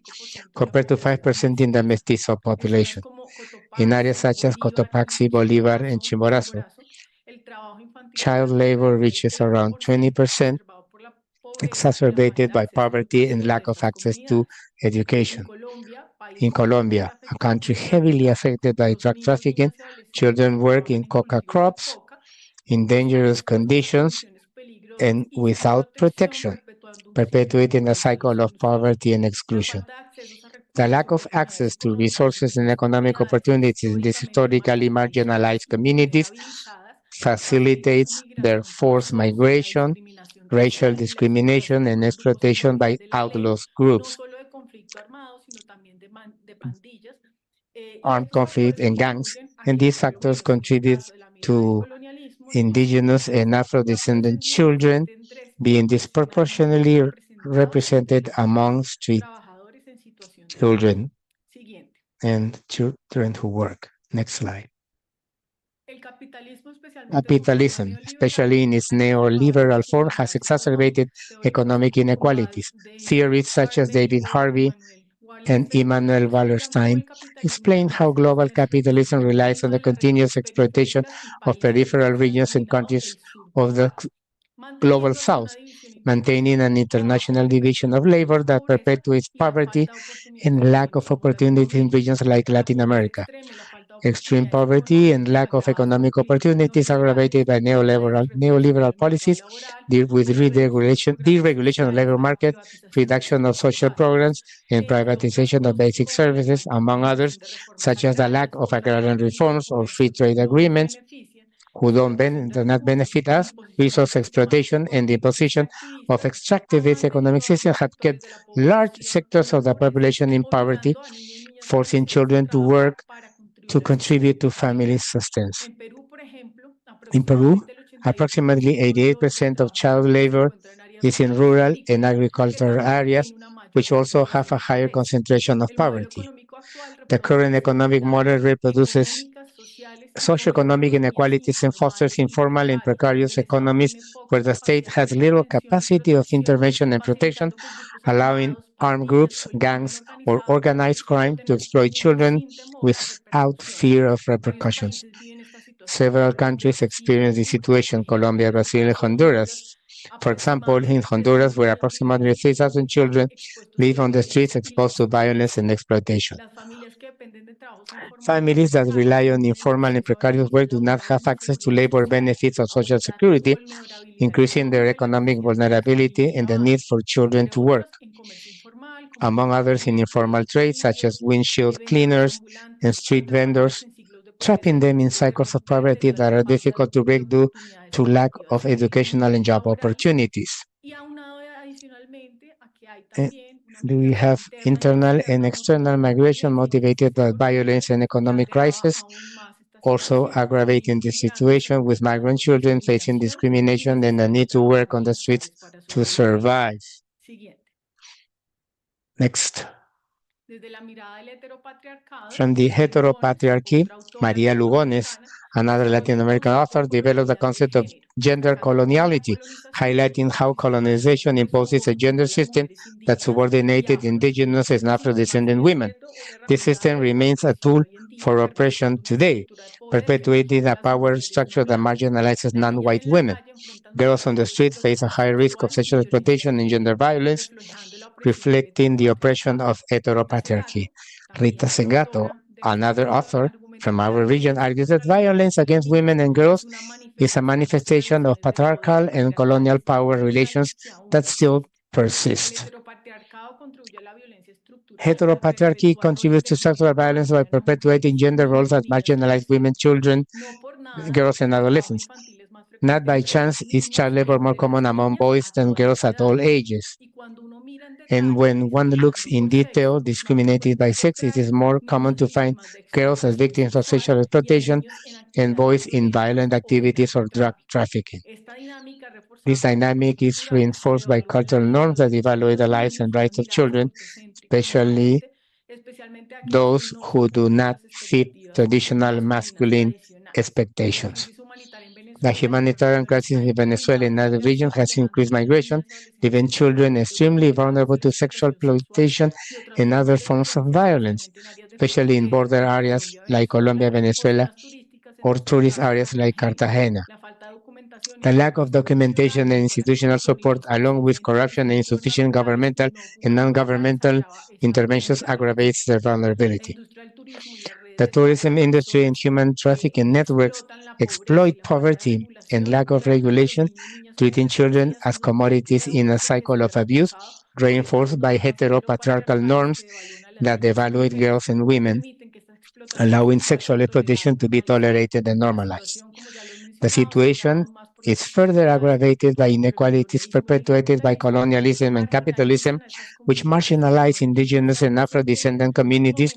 compared to 5% in the mestizo population. In areas such as Cotopaxi, Bolivar, and Chimborazo, child labor reaches around 20%, exacerbated by poverty and lack of access to education. In Colombia, a country heavily affected by drug trafficking, children work in coca crops in dangerous conditions and without protection, perpetuating a cycle of poverty and exclusion. The lack of access to resources and economic opportunities in these historically marginalized communities facilitates their forced migration, racial discrimination, and exploitation by outlaws groups, armed conflict, and gangs. And these factors contribute to indigenous and Afro-descendant children being disproportionately represented among street children and children who work. Next slide. Capitalism, especially in its neoliberal form, has exacerbated economic inequalities. Theories such as David Harvey and Immanuel Wallerstein explain how global capitalism relies on the continuous exploitation of peripheral regions and countries of the global south, maintaining an international division of labor that perpetuates poverty and lack of opportunity in regions like Latin America. Extreme poverty and lack of economic opportunities aggravated by neoliberal policies with deregulation of labor market, reduction of social programs, and privatization of basic services, among others, such as the lack of agrarian reforms or free trade agreements, do not benefit us, resource exploitation, and the imposition of extractivist economic systems have kept large sectors of the population in poverty, forcing children to work to contribute to family sustenance. In Peru, approximately 88% of child labor is in rural and agricultural areas, which also have a higher concentration of poverty. The current economic model reproduces socioeconomic inequalities and fosters informal and precarious economies where the state has little capacity of intervention and protection, allowing armed groups, gangs, or organized crime to exploit children without fear of repercussions. Several countries experience this situation: Colombia, Brazil, and Honduras. For example, in Honduras, where approximately 3,000 children live on the streets exposed to violence and exploitation. Families that rely on informal and precarious work do not have access to labor benefits or social security, increasing their economic vulnerability and the need for children to work. Among others, in informal trades such as windshield cleaners and street vendors, trapping them in cycles of poverty that are difficult to break due to lack of educational and job opportunities. We have internal and external migration motivated by violence and economic crisis, also aggravating the situation with migrant children facing discrimination and the need to work on the streets to survive. Next. From the heteropatriarchy, Maria Lugones, another Latin American author, developed the concept of gender coloniality, highlighting how colonization imposes a gender system that subordinated indigenous and Afro-descendant women. This system remains a tool for oppression today, perpetuating a power structure that marginalizes non-white women. Girls on the street face a high risk of sexual exploitation and gender violence, reflecting the oppression of heteropatriarchy. Rita Segato, another author from our region, argues that violence against women and girls is a manifestation of patriarchal and colonial power relations that still persist. Heteropatriarchy contributes to structural violence by perpetuating gender roles that marginalize women, children, girls, and adolescents. Not by chance is child labor more common among boys than girls at all ages. And when one looks in detail, discriminated by sex, it is more common to find girls as victims of sexual exploitation and boys in violent activities or drug trafficking. This dynamic is reinforced by cultural norms that evaluate the lives and rights of children, especially those who do not fit traditional masculine expectations. The humanitarian crisis in Venezuela and other regions has increased migration, leaving children extremely vulnerable to sexual exploitation and other forms of violence, especially in border areas like Colombia, Venezuela, or tourist areas like Cartagena. The lack of documentation and institutional support, along with corruption and insufficient governmental and non-governmental interventions, aggravates their vulnerability. The tourism industry and human trafficking networks exploit poverty and lack of regulation, treating children as commodities in a cycle of abuse, reinforced by heteropatriarchal norms that evaluate girls and women, allowing sexual exploitation to be tolerated and normalized. The situation is further aggravated by inequalities perpetuated by colonialism and capitalism, which marginalize indigenous and Afro-descendant communities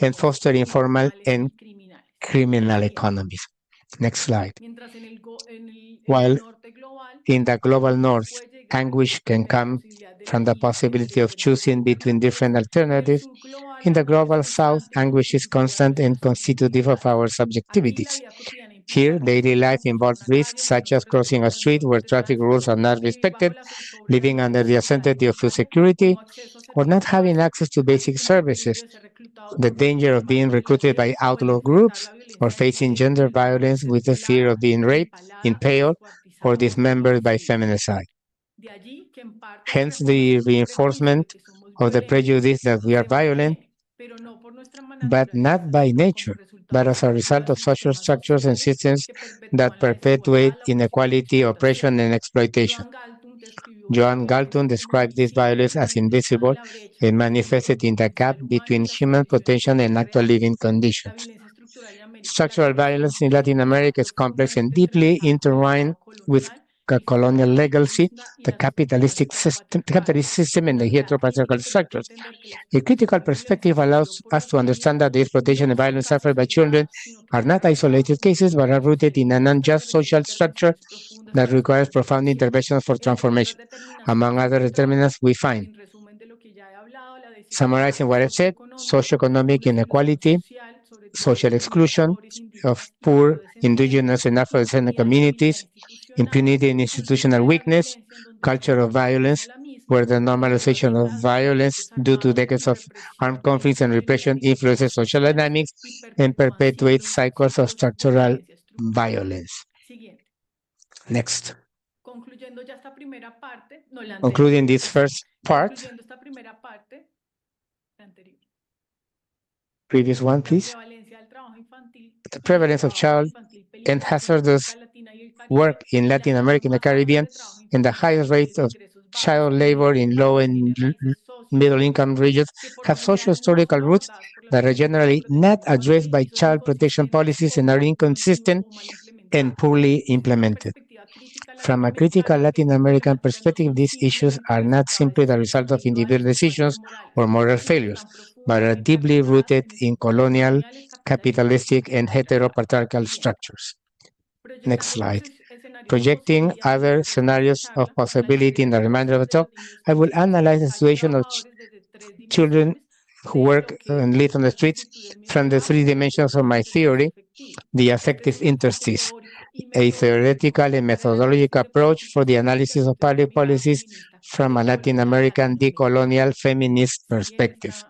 and foster informal and criminal economies. Next slide. While in the global north, anguish can come from the possibility of choosing between different alternatives, in the global south, anguish is constant and constitutive of our subjectivities. Here, daily life involves risks such as crossing a street where traffic rules are not respected, living under the uncertainty of food security, or not having access to basic services, the danger of being recruited by outlaw groups, or facing gender violence with the fear of being raped, impaled, or dismembered by feminicide. Hence, the reinforcement of the prejudice that we are violent, but not by nature, but as a result of social structures and systems that perpetuate inequality, oppression, and exploitation. Joan Galton described this violence as invisible and manifested in the gap between human potential and actual living conditions. Structural violence in Latin America is complex and deeply intertwined with colonial legacy, the capitalist system, and the heteropatriarchal structures. A critical perspective allows us to understand that the exploitation and violence suffered by children are not isolated cases, but are rooted in an unjust social structure that requires profound interventions for transformation. Among other determinants, we find, summarizing what I've said, socioeconomic inequality, social exclusion of poor, indigenous, and Afro-descendant communities, impunity and institutional weakness, culture of violence, where the normalization of violence due to decades of armed conflicts and repression influences social dynamics and perpetuates cycles of structural violence. Next. Concluding this first part. Previous one, please. The prevalence of child and hazardous work in Latin America and the Caribbean and the highest rates of child labor in low and middle-income regions have socio-historical roots that are generally not addressed by child protection policies and are inconsistent and poorly implemented. From a critical Latin American perspective, these issues are not simply the result of individual decisions or moral failures, but are deeply rooted in colonial, capitalistic, and heteropatriarchal structures. Next slide. Projecting other scenarios of possibility in the remainder of the talk, I will analyze the situation of children who work and live on the streets from the three dimensions of my theory, the affective interstice, a theoretical and methodological approach for the analysis of public policies from a Latin American decolonial feminist perspective.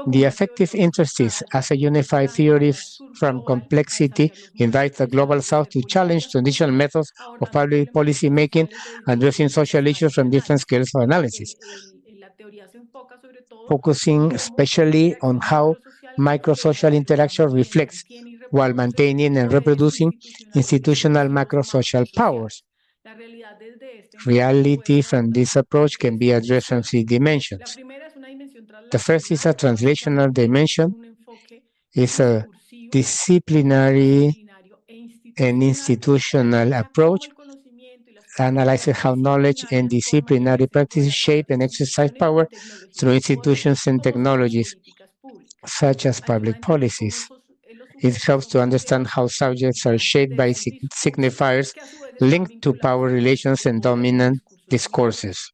The affective interstice as a unified theory from complexity invites the Global South to challenge traditional methods of public policy making, addressing social issues from different scales of analysis, focusing especially on how microsocial interaction reflects, while maintaining and reproducing, institutional macrosocial powers. Reality from this approach can be addressed from three dimensions. The first is a translational dimension. It's a disciplinary and institutional approach, analyzes how knowledge and disciplinary practices shape and exercise power through institutions and technologies, such as public policies. It helps to understand how subjects are shaped by signifiers linked to power relations and dominant discourses.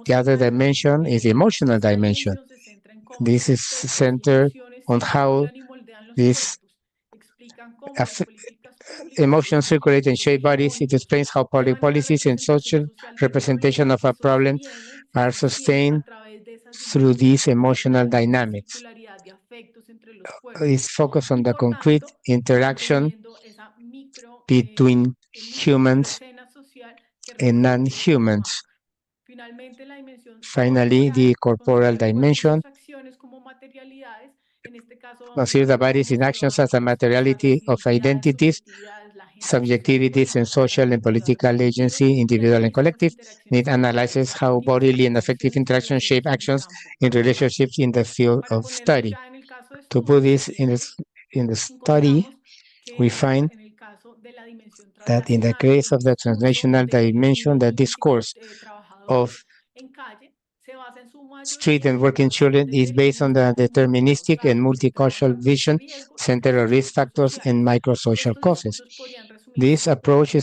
The other dimension is the emotional dimension. This is centered on how these emotions circulate and shape bodies. It explains how public policies and social representation of a problem are sustained through these emotional dynamics. It's focused on the concrete interaction between humans and non-humans. Finally, the corporal dimension considers the bodies in actions as a materiality of identities, subjectivities, and social and political agency, individual and collective. It analyzes how bodily and affective interactions shape actions in relationships in the field of study. To put this in the study, we find that in the case of the translational dimension, the discourse of street and working children is based on the deterministic and multicultural vision centered on risk factors and microsocial causes. This approach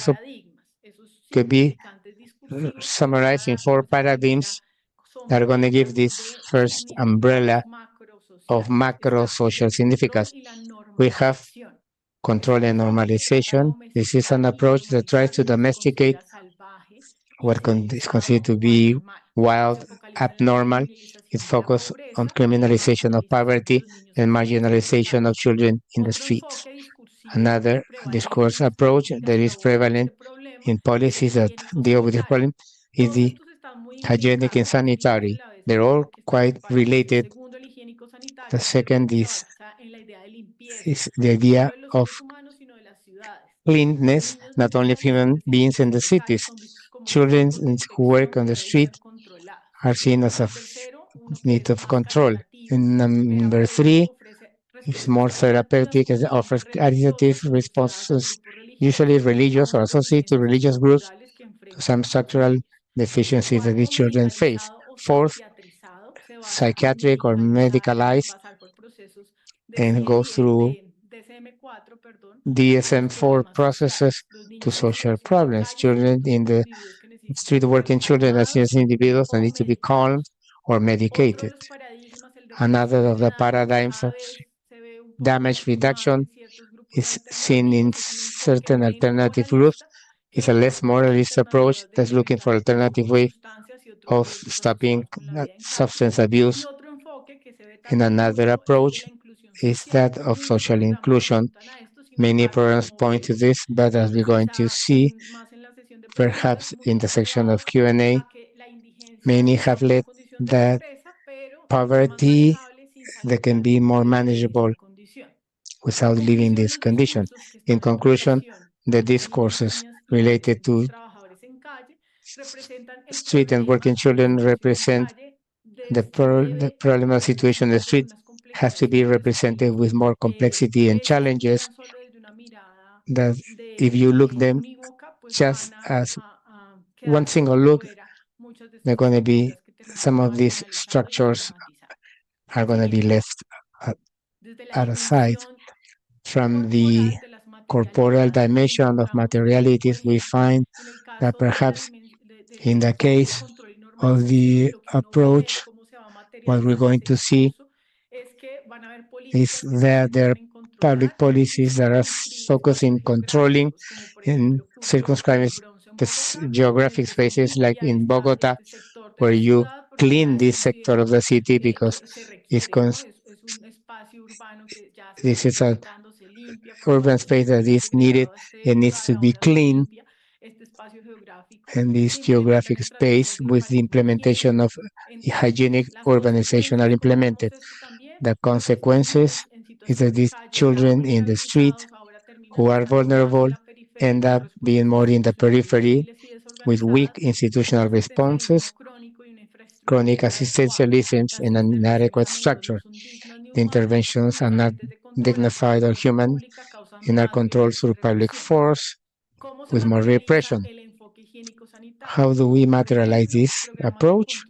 could be summarized in four paradigms that are going to give this first umbrella of macro social significance. We have control and normalization. This is an approach that tries to domesticate what is considered to be wild, abnormal. It focuses on criminalization of poverty and marginalization of children in the streets. Another discourse approach that is prevalent in policies that deal with this problem is the hygienic and sanitary. They're all quite related. The second is the idea of cleanness, not only of human beings in the cities. Children who work on the street are seen as a need of control. And number three is more therapeutic and offers caritative responses, usually religious or associated to religious groups, to some structural deficiencies that these children face. Fourth, psychiatric or medicalized and goes through DSM-4 processes to social problems. Children in the street working children are seen as individuals that need to be calmed or medicated. Another of the paradigms of damage reduction is seen in certain alternative groups. It's a less moralist approach that's looking for alternative way of stopping substance abuse. And another approach is that of social inclusion. Many programs point to this, but as we're going to see, perhaps in the section of Q&A, many have led that poverty that can be more manageable without living this condition. In conclusion, the discourses related to street and working children represent the problem situation in the street has to be represented with more complexity and challenges that if you look them just as one single look, they're going to be, some of these structures are going to be left out of sight. From the corporeal dimension of materialities, we find that perhaps in the case of the approach, what we're going to see is that there are public policies that are focused in controlling and circumscribing the geographic spaces, like in Bogota, where you clean this sector of the city because this is an urban space that is needed and needs to be clean. And this geographic space with the implementation of hygienic urbanization are implemented. The consequences is that these children in the street who are vulnerable end up being more in the periphery with weak institutional responses, chronic assistantialism, and an inadequate structure. The interventions are not dignified or human and are controlled through public force with more repression. How do we materialize this approach?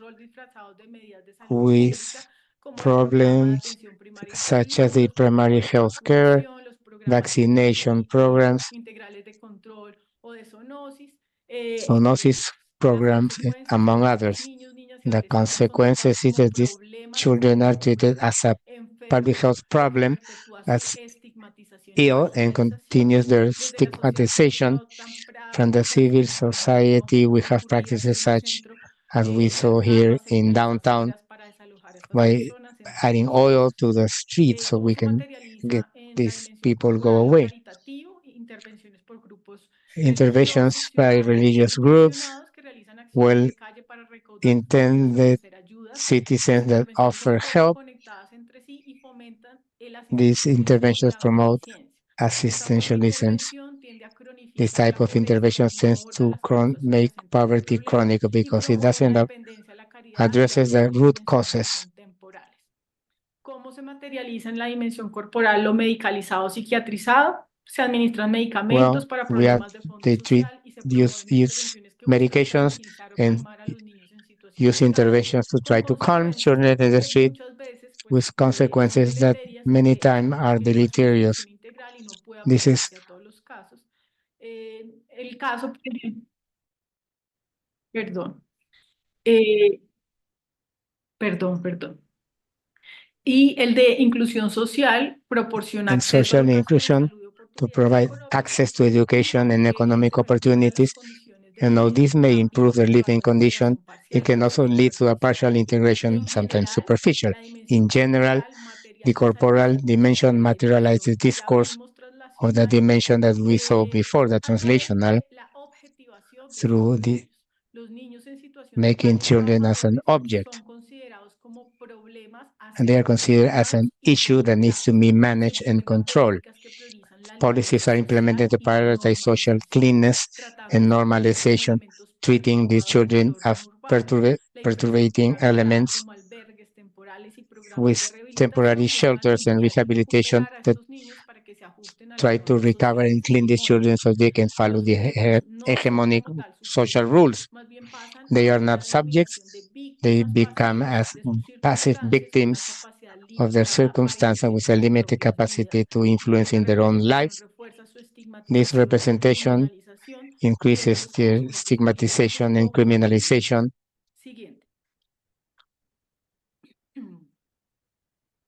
With problems such as the primary health care, vaccination programs, zoonosis programs, among others. The consequences is that these children are treated as a public health problem, as ill, and continues their stigmatization. From the civil society, we have practices such as we saw here in downtown, by adding oil to the streets so we can get these people go away. Interventions by religious groups, well-intended citizens that offer help. These interventions promote assistantialism. This type of intervention tends to make poverty chronic because it doesn't addresses the root causes. ¿Cómo se materializa en la dimensión corporal lo medicalizado o psiquiatrizado? Se administran medicamentos para problemas de fondo social y se use intervenciones que medications buscan and calmar a los niños en situación use interventions to try to calm children in the street, with consequences that many times are deleterious. This is el caso, perdón. Y el de inclusión social proporciona and acceso a social educación, inclusion salud y to oportunidades provide económicas, access to education and aunque economic se refiere a las opportunities. condiciones de And all vida, this may también improve their puede llevar living a la condition. integración It parcial can also o lead to a partial superficial. integration, En sometimes general, superficial. la dimensión In general, corporal the materializa el corporal discurso dimension del que materializes ya discourse vimos of the translacional dimension that we saw before, the a través translational, de la objetivación de through estos the niños. Los niños en situación de making calle children as an trabajadores object. son considerados como problemas a And they ser are considered as an gestionados y issue that needs to controlados. be Se managed and implementan controlled. políticas que priorizan la Policies limpieza are implemented social to y la prioritize social normalización, cleanness tratando and a estos niños como normalization, elementos treating these perturbadores del children orden as urbano. La perturbating infraestructura elements como albergues temporales y programas de with temporary rehabilitación buscan shelters and limpiar y rehabilitation recuperar a that estos niños para que se ajusten a las try to normas recover and sociales clean these children hegemónicas. so they can follow Los the sujetos no son hegemonic como tal social sujetos, rules. más bien pasan They a are una not subjects, denominación de they víctimas become pasivas as de sus passive circunstancias con una victims capacidad of their limitada para circumstances with a incidir en sus limited propias capacity vidas. to influence Esta in their own representación lives. refuerza su This estigmatización y representation criminalización de increases estos their sujetos pertenecientes stigmatization and o pertenecientes. criminalization. Siguiente.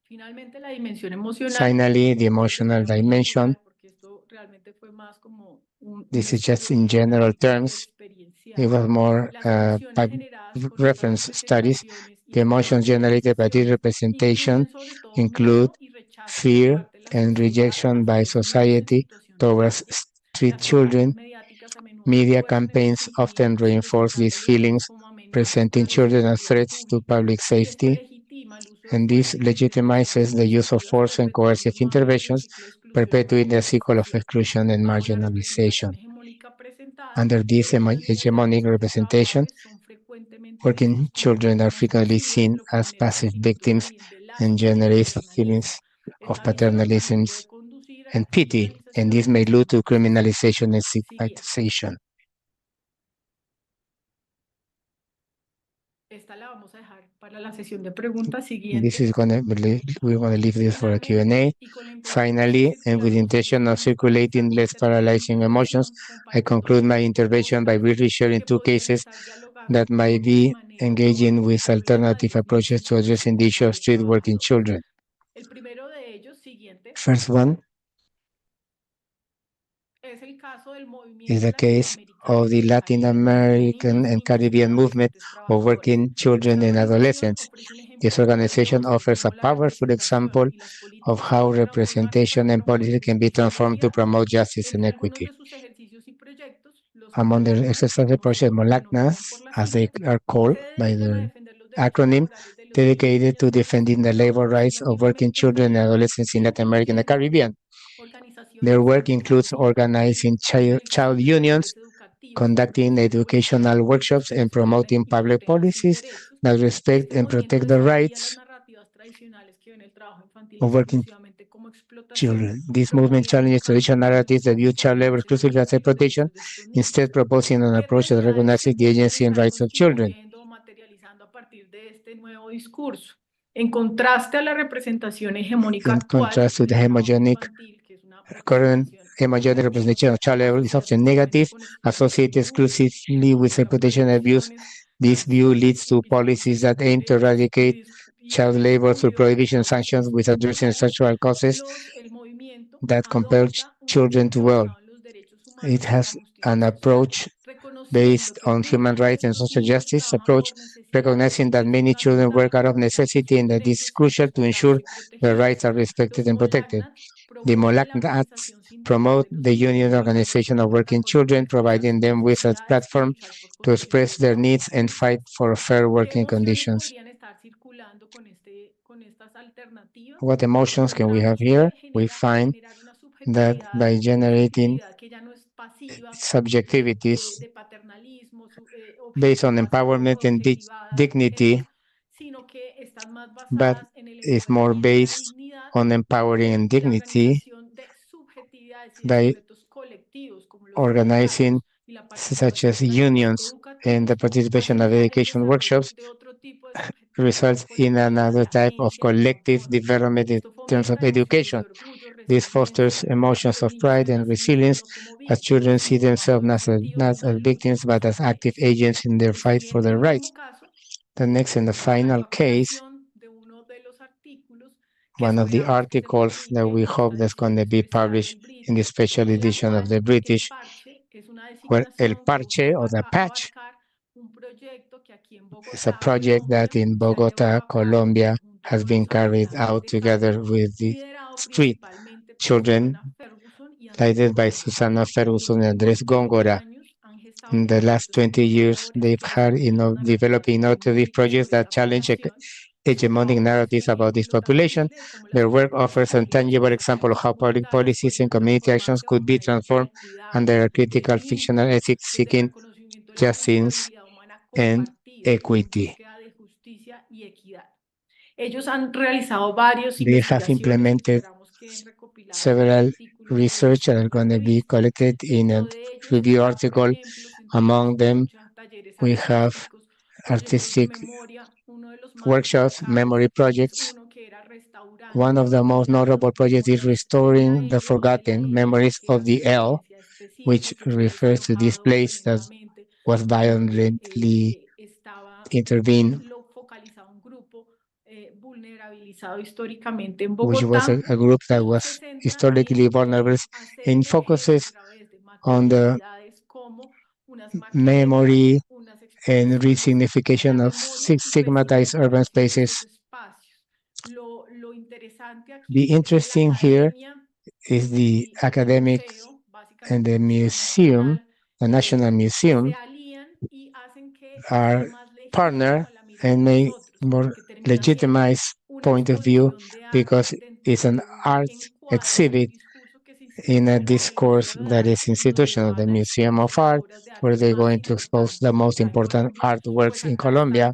Finalmente, la dimensión emocional. Finally, the emotional dimension. Porque esto realmente fue más como un This is just estudio in general terms. experiencial. It was more Las emociones by generadas con estas reference studies. representaciones y The estas emotions generated by this materializaciones representation incluyen sobre todo include miedo y rechazo por fear parte de la and sociedad rejection hacia by los niños en society situación de towards calle. street Las campañas children. mediáticas a menudo Media refuerzan estos campaigns often sentimientos, reinforce these presentando a los niños feelings, como amenazas presenting para la children as seguridad threats to pública, public y esto safety, legitima el uso de and this fuerza y de intervenciones legitimizes the use of coercitivas, force and coercive perpetuando nuevamente el interventions, ciclo de exclusión y perpetuating the cycle of marginalización. exclusion and Bajo la marginalization. representación hegemónica presentada, Under this los niños y hegemonic adolescentes representation, trabajadores son frecuentemente working vistos como children are víctimas frequently pasivas, seen lo que as genera passive sentimientos victims también de and lástima y de generates paternalismo. feelings of Esta visión también paternalism puede conducir a la and pity, and criminalización this y la may lead to estigmatización. criminalization and Siguiente. stigmatization. Esta la vamos a dejar para la sesión de preguntas This siguiente. is we're gonna leave this for a Q&A. Y con la intención de hacer Finally, and with circular the posibles intention of cambios circulating paralizantes, less termino mi paralyzing emotions, intervención I compartiendo conclude dos my ejemplos intervention by casos briefly sharing que two podrían cases estar dialogando that de might forma be manera engaging with problema de alternative los niños approaches en to addressing situación the de issue of calle street working trabajadores. children. El primero de ellos, siguiente, First one es el caso del is movimiento the case latinoamericano of y the del Latin Caribe de American niñas, and niños y Caribbean movement adolescentes of trabajadores. working Esta children and organización adolescents. ofrece un ejemplo This muy organization poderoso de offers a cómo la powerful representación example y las of políticas how pueden transformarse para representation and promover policy can be justicia y transformed to equidad. promote justice and Entre algunos equity. de sus ejercicios y proyectos, los Among the molacnas, exercise project conocidos por Molacnas, las as they siglas, are called se by dedican a the defender los derechos acronym, laborales de los niños, dedicated niñas to y defending the adolescentes labor trabajadores rights of working children and latinoamericanos, adolescents in Latin America and the incluyendo Caribbean. Their organizaciones work includes sindicales y estudiantiles, organizing realización child de talleres unions, educativos, conducting promoción de buenas educational prácticas workshops, que and defienden promoting y public protegen sus policies derechos. that respect Este and movimiento protect the desafía las rights narrativas tradicionales que ven el trabajo infantil of working exclusivamente como explotación, children. This movement promoviendo un challenges cambio traditional en el narratives that view enfoque que child labor reconoce la exclusively as vida a y los protection, derechos de estos niños. instead proposing an ¿Qué approach that realidades se recognizes the podrían agency and estar rights of children. constituyendo o materializando a partir de este nuevo discurso? En contraste a la representación hegemónica In actual contrast to the del trabajo homogenic infantil, que es una current representación homogenic negativa, representation of child labor is asociada often exclusivamente negative, con explotación associated y abuso, exclusively with implica exploitation and abuse. prohibiciones, This view leads sanciones to y policies supresión that de aim to derechos eradicate y child labor through descuido de prohibition causas sanctions with addressing estructurales. structural causes El movimiento that compel adopta un children to enfoque work. basado en los derechos It humanos y en la has justicia an social, approach reconociendo based que on human muchos de rights and estos social niños justice trabajan approach, por necesidad recognizing that y es many children work fundamental out of garantizar que necessity estos and that it is derechos sean crucial to respetados ensure y their rights protegidos. are respected Los and protected. Molacnat The promueven la Molak Acts organización sindical promote de los the niños union y la organization of respuesta working children, colectiva a providing sus them with a necesidades y platform luchar por to condiciones express de their trabajo needs and dignas. fight for fair ¿Qué working emociones conditions. podrían estar circulando con estas alternativas? What emotions can we have Encontramos here? que We al find generar una that by generating subjetividad que ya no es pasiva, subjectivities de paternalismo, based on objetivas u empowerment and objetivadas dignity, sino que están más but basadas en el is more empoderamiento y la based dignidad on empowering and y la dignity organización de subjetividades y de by sujetos colectivos como los organizing sindicatos y la such participación as en talleres unions and the educativos, participation of asemejan el education desarrollo workshops de otro tipo de subjetividades results in colectivas another de type of agencia y de collective control. development in Esto terms of fomenta emociones education. de orgullo, This fosters resiliencia, porque emotions los of niños se pride ven and a sí mismos resilience no como as víctimas, children see sino como themselves actores activos not de una as lucha victims por but sus as active derechos. agents in their El fight for siguiente y their rights. último caso, The next and the la final case evacuación de uno de los artículos one of the articles that we hope that's going to be published in the special edition of the British, where El Parche or the patch is a project that in Bogota, Colombia, has been carried out together with the street children, led by Susana Ferguson and Andrés Góngora. In the last 20 years, they've had developed innovative projects that challenge hegemonic narratives about this population. Their work offers a tangible example of how public policies and community actions could be transformed under a critical fictional ethics seeking justice and equity. They have implemented several research that are going to be collected in a review article. Among them, we have artistic workshops, memory projects. One of the most notable projects is restoring the forgotten memories of the L, which refers to this place that was violently intervened, which was a group that was historically vulnerable, and focuses on the memory and resignification of stigmatized urban spaces. The interesting here is the academic and the museum, the National Museum, are partner and make more legitimized point of view because it's an art exhibit in a discourse that is institutional, the Museum of Art, where they're going to expose the most important artworks in Colombia.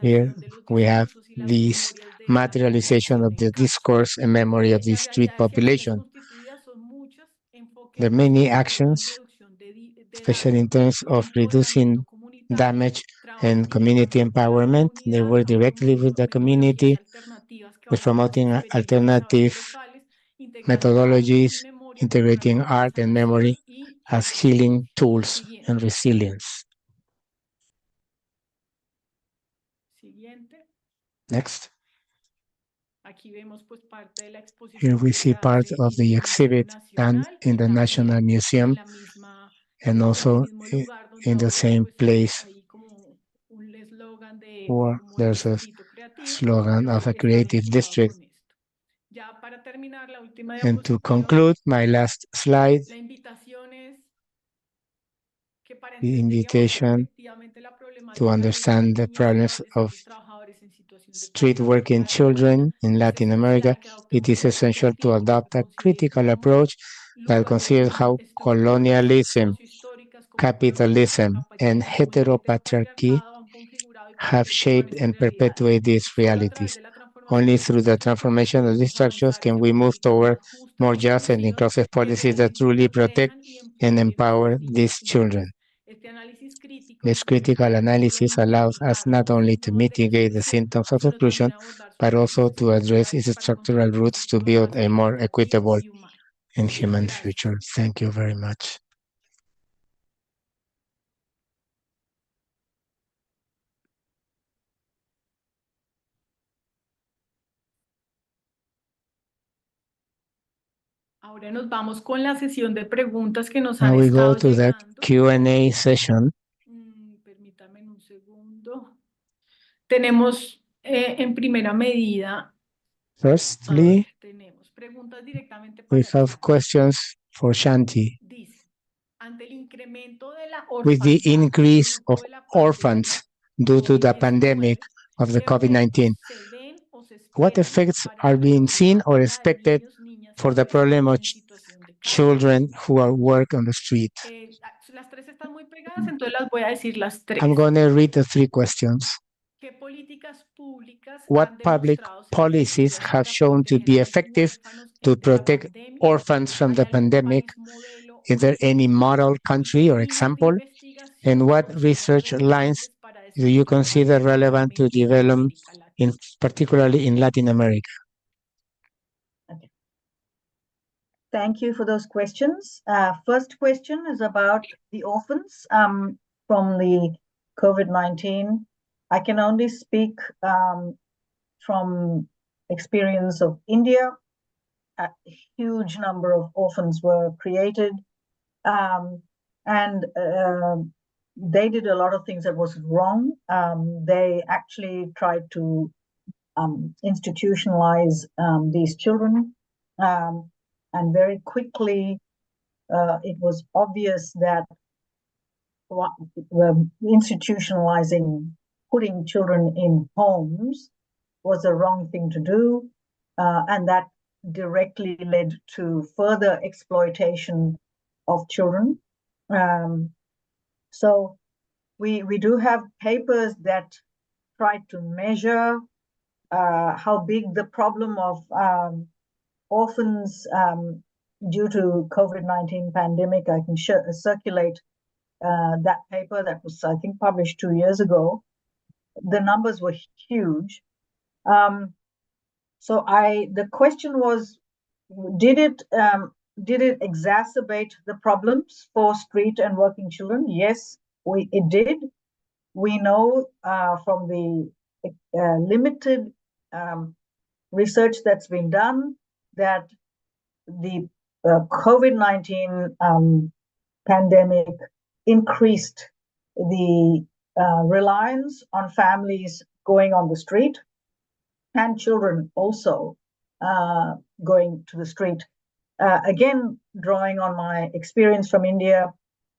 Here we have this materialization of the discourse and memory of the street population. There are many actions, especially in terms of reducing damage and community empowerment. They work directly with the community, with promoting alternative methodologies, integrating art and memory as healing tools and resilience. Next. Here we see part of the exhibit done in the National Museum and also in the same place where there's a slogan of a creative district. And to conclude, my last slide, the invitation to understand the problems of street working children in Latin America. It is essential to adopt a critical approach that considers how colonialism, capitalism, and heteropatriarchy have shaped and perpetuate these realities. Only through the transformation of these structures can we move toward more just and inclusive policies that truly protect and empower these children. This critical analysis allows us not only to mitigate the symptoms of exclusion, but also to address its structural roots to build a more equitable and human future. Thank you very much. Ahora nos vamos con la sesión de preguntas que nos Now han we go estado to the llegando. Q&A session. Permítame un segundo. Tenemos en primera medida, Firstly, tenemos preguntas directamente we para have questions for Shanti. Dice, ante el incremento de la With the orfandad increase of producto de la orphans due to the pandemic of the ¿qué COVID-19, efectos se ven o se what esperan effects para are la being seen or problemática de expected niños, niñas y for the problem of personas en situación de calle? children who are work on the street? Las tres están muy pegadas, entonces las voy a decir las tres. I'm going to read the three questions. ¿Qué políticas públicas What han public demostrado ser policies efectivas have para shown to proteger be a los effective huérfanos to ante la protect pandemia? orphans from ¿Hay the algún pandemic? país modelo o Is there any model country or líneas de example? investigación And what consideran research lines relevantes para do you consider desarrollar relevant to actualmente en develop, América Latina? particularly in Latin America? Okay. Thank you for those questions. First question is about the orphans from the COVID-19. I can only speak from experience of India. A huge number of orphans were created, and they did a lot of things that was wrong. They actually tried to institutionalize these children, and very quickly it was obvious that institutionalizing, putting children in homes was the wrong thing to do, and that directly led to further exploitation of children. So we do have papers that try to measure how big the problem of orphans due to COVID-19 pandemic. I can circulate that paper that was, I think, published 2 years ago. The numbers were huge. So the question was, did it exacerbate the problems for street and working children? Yes, it did. We know from the limited research that's been done that the COVID-19 pandemic increased the reliance on families going on the street, and children also going to the street. Again, drawing on my experience from India,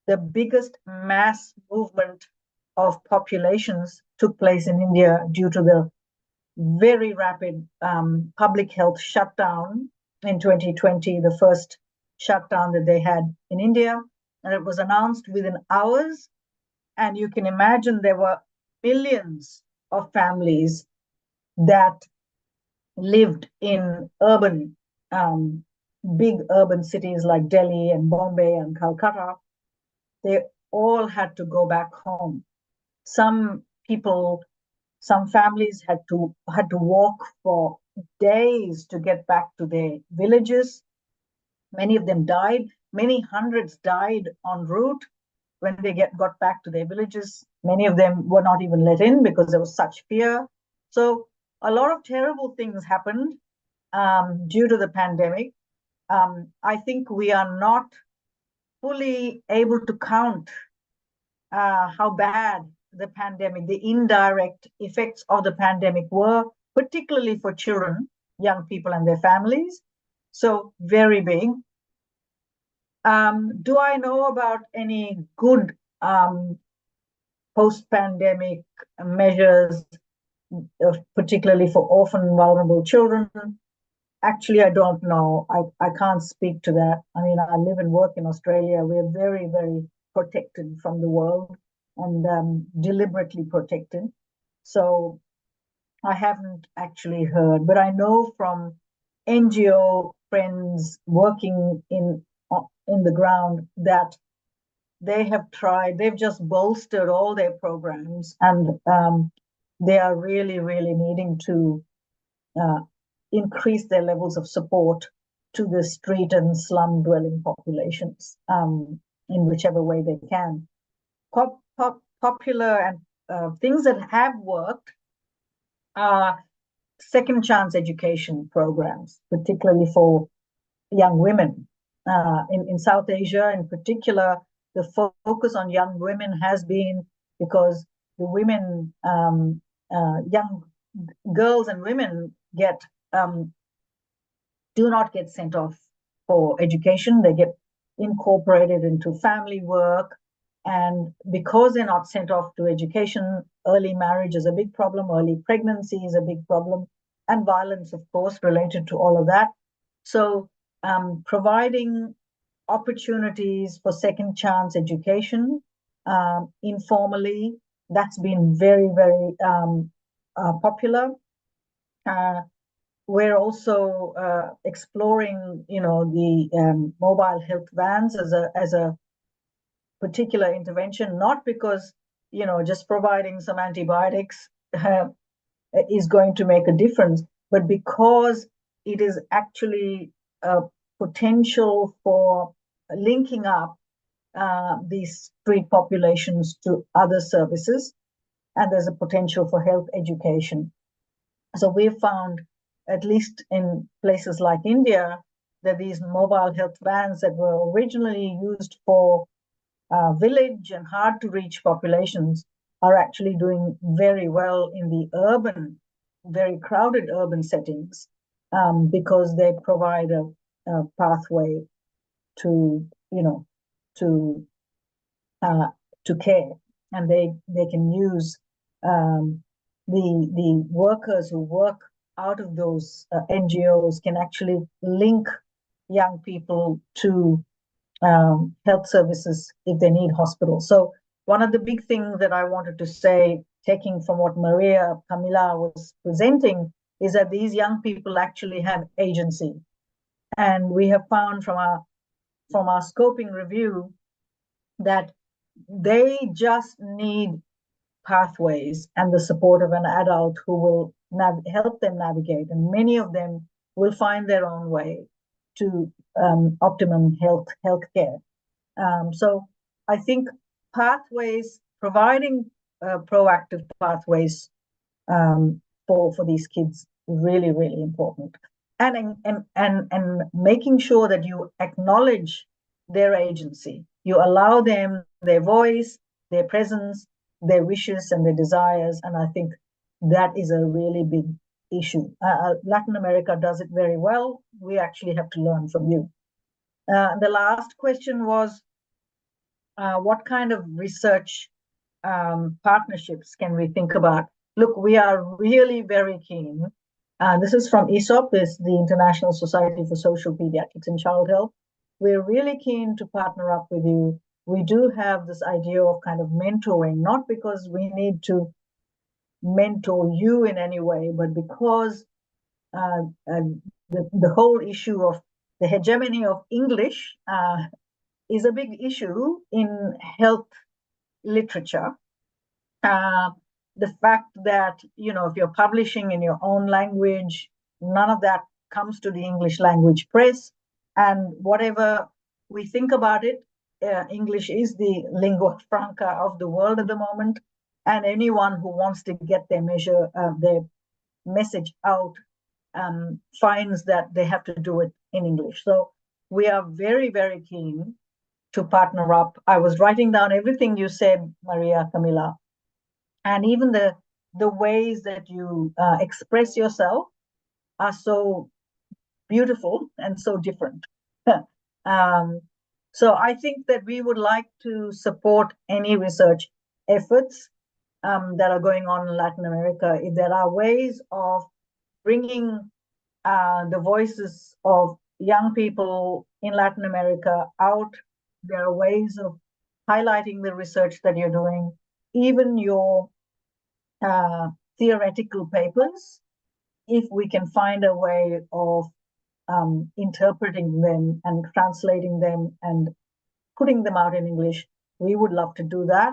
the biggest mass movement of populations took place in India due to the very rapid public health shutdown in 2020, the first shutdown that they had in India. And it was announced within hours. And you can imagine there were millions of families that lived in urban, big urban cities like Delhi and Bombay and Calcutta. They all had to go back home. Some families had to walk for days to get back to their villages. Many of them died. Many hundreds died en route when they got back to their villages. Many of them were not even let in because there was such fear. So a lot of terrible things happened due to the pandemic. I think we are not fully able to count how bad the pandemic, the indirect effects of the pandemic were, particularly for children, young people and their families. So very big. Do I know about any good post-pandemic measures, particularly for orphan vulnerable children? Actually, I don't know. I can't speak to that. I mean, I live and work in Australia. We're very, very protected from the world and deliberately protected. So I haven't actually heard, but I know from NGO friends working in the ground that they have tried, they've just bolstered all their programs, and they are really, really needing to increase their levels of support to the street and slum dwelling populations in whichever way they can. Popular and things that have worked are second chance education programs, particularly for young women. In South Asia in particular, the focus on young women has been because the women, young girls and women do not get sent off for education. They get incorporated into family work. And because they're not sent off to education, early marriage is a big problem, early pregnancy is a big problem, and violence, of course, related to all of that. So providing opportunities for second chance education informally, that's been very, very popular. We're also exploring, the mobile health vans as a particular intervention, not because, just providing some antibiotics is going to make a difference, but because it is actually a potential for linking up these street populations to other services, and there's a potential for health education. So we've found at least in places like India, that these mobile health vans that were originally used for village and hard to reach populations are actually doing very well in the urban, very crowded urban settings, because they provide a pathway to, to care, and they can use the workers who work out of those NGOs can actually link young people to health services if they need hospitals. So one of the big things that I wanted to say, taking from what Maria Camila was presenting, is that these young people actually have agency. And we have found from our scoping review that they just need pathways and the support of an adult who will help them navigate. And many of them will find their own way to optimum health care. So I think pathways, providing proactive pathways for these kids, really, really important. And making sure that you acknowledge their agency. You allow them their voice, their presence, their wishes and their desires. And I think that is a really big issue. Latin America does it very well. We actually have to learn from you. The last question was, what kind of research partnerships can we think about? Look, we are really very keen. This is from ESOP, is the International Society for Social Pediatrics and Child Health. We're really keen to partner up with you. We do have this idea of kind of mentoring, not because we need to mentor you in any way, but because the whole issue of the hegemony of English is a big issue in health literature. The fact that, if you're publishing in your own language, none of that comes to the English language press. And whatever we think about it, English is the lingua franca of the world at the moment. And anyone who wants to get their message out finds that they have to do it in English. So we are very, very keen to partner up. I was writing down everything you said, Maria Camila, and even the ways that you express yourself are so beautiful and so different. So I think that we would like to support any research efforts that are going on in Latin America. If there are ways of bringing the voices of young people in Latin America out, there are ways of highlighting the research that you're doing, even your theoretical papers. If we can find a way of interpreting them and translating them and putting them out in English, we would love to do that.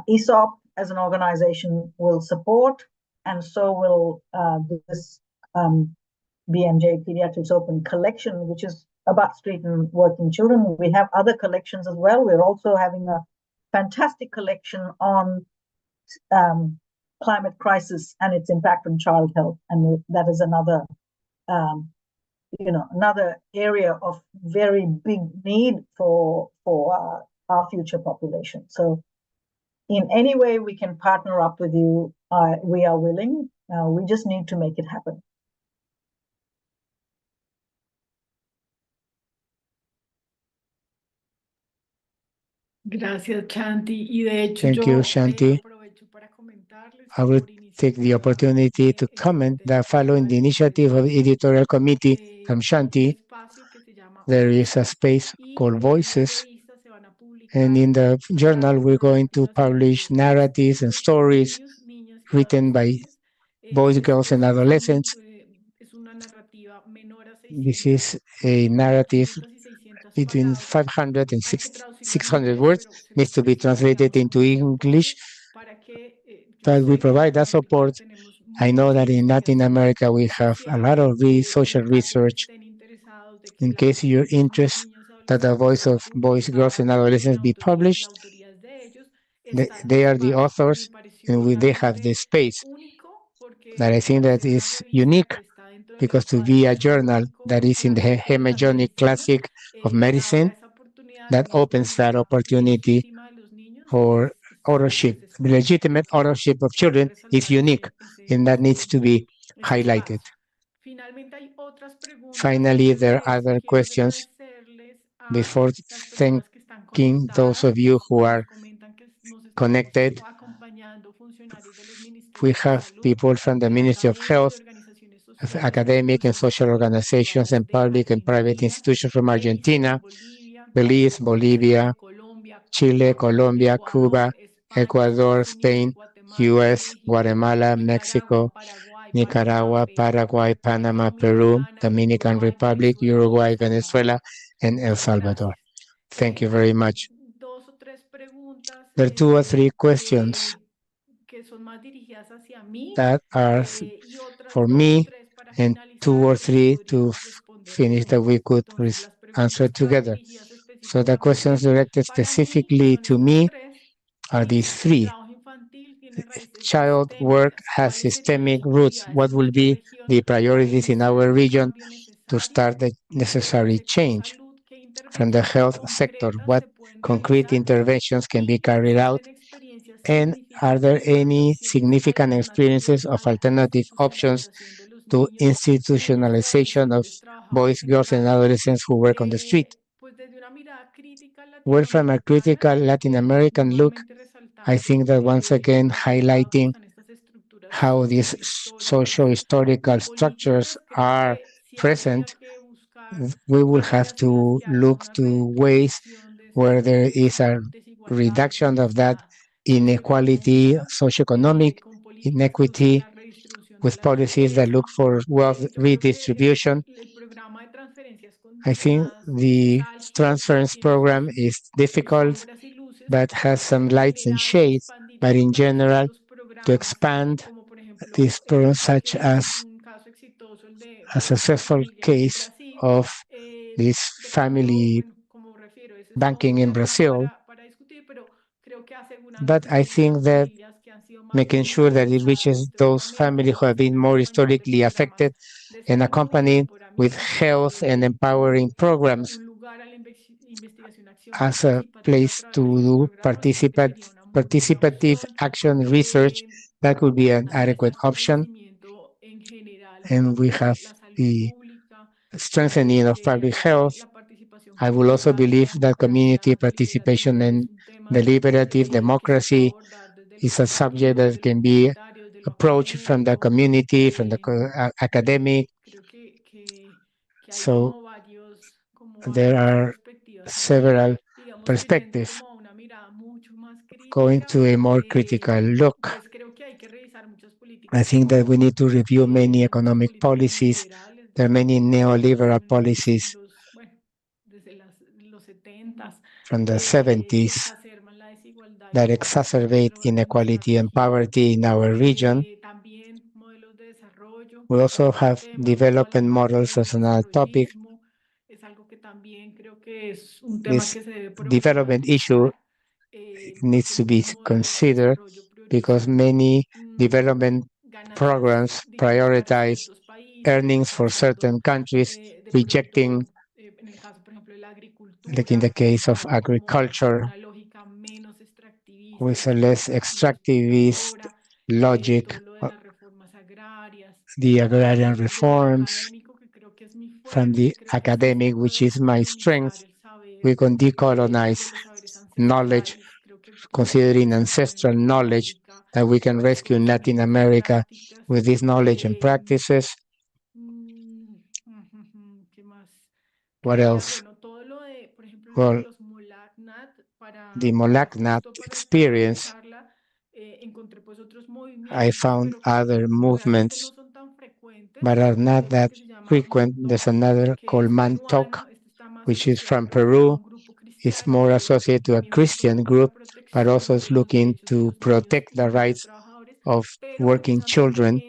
ESOP as an organization will support, and so will this BMJ Pediatrics Open collection, which is about street and working children. We have other collections as well. We're also having a fantastic collection on climate crisis and its impact on child health, and that is another another area of very big need for our future population. So in any way we can partner up with you, we are willing. We just need to make it happen. Gracias, Shanti. Y de hecho, Thank you, Shanti. I will take the opportunity to comment that following the initiative of the editorial committee from Shanti, there is a space called Voices, and in the journal we're going to publish narratives and stories written by boys, girls, and adolescents. This is a narrative between 500 and 600 words, needs to be translated into English, but we provide that support. I know that in Latin America we have a lot of social research. In case you're interested that the voice of boys, girls, and adolescents be published, they are the authors, and they have the space. that I think that is unique, because to be a journal that is in the hegemonic classic of medicine, that opens that opportunity for ownership. The legitimate ownership of children is unique, and that needs to be highlighted. Finally, there are other questions. Before thanking those of you who are connected, we have people from the Ministry of Health, of academic and social organizations, and public and private institutions from Argentina, Belize, Bolivia, Chile, Colombia, Cuba, Ecuador, Spain, US, Guatemala, Mexico, Nicaragua, Paraguay, Panama, Peru, Dominican Republic, Uruguay, Venezuela, and El Salvador. Thank you very much. There are 2 or 3 questions that are for me, and 2 or 3 to finish that we could answer together. So the questions directed specifically to me are these 3. Child work has systemic roots. What will be the priorities in our region to start the necessary change? From the health sector, what concrete interventions can be carried out? And are there any significant experiences of alternative options to institutionalization of boys, girls, and adolescents who work on the street? Well, from a critical Latin American look, I think that once again highlighting how these socio-historical structures are present, we will have to look to ways where there is a reduction of that inequality, socioeconomic inequity, with policies that look for wealth redistribution. I think the transference program is difficult, but has some lights and shades. But in general, to expand these programs, such as a successful case of this family banking in Brazil. But I think that making sure that it reaches those families who have been more historically affected and accompanied with health and empowering programs as a place to do participative action research, that could be an adequate option. And we have the strengthening of public health. I will also believe that community participation and deliberative democracy is a subject that can be approached from the community, from the academic. So there are several perspectives going to a more critical look. I think that we need to review many economic policies. There are many neoliberal policies from the 70s that exacerbate inequality and poverty in our region. We also have development models as another topic. This development issue needs to be considered because many development programs prioritize earnings for certain countries, rejecting, like in the case of agriculture, with a less extractivist logic, the agrarian reforms. From the academic, which is my strength, we can decolonize knowledge, considering ancestral knowledge that we can rescue in Latin America with this knowledge and practices. What else? Well, the Molacnat experience, I found other movements, but are not that frequent. There's another called Mantoc, which is from Peru. It's more associated to a Christian group, but also is looking to protect the rights of working children.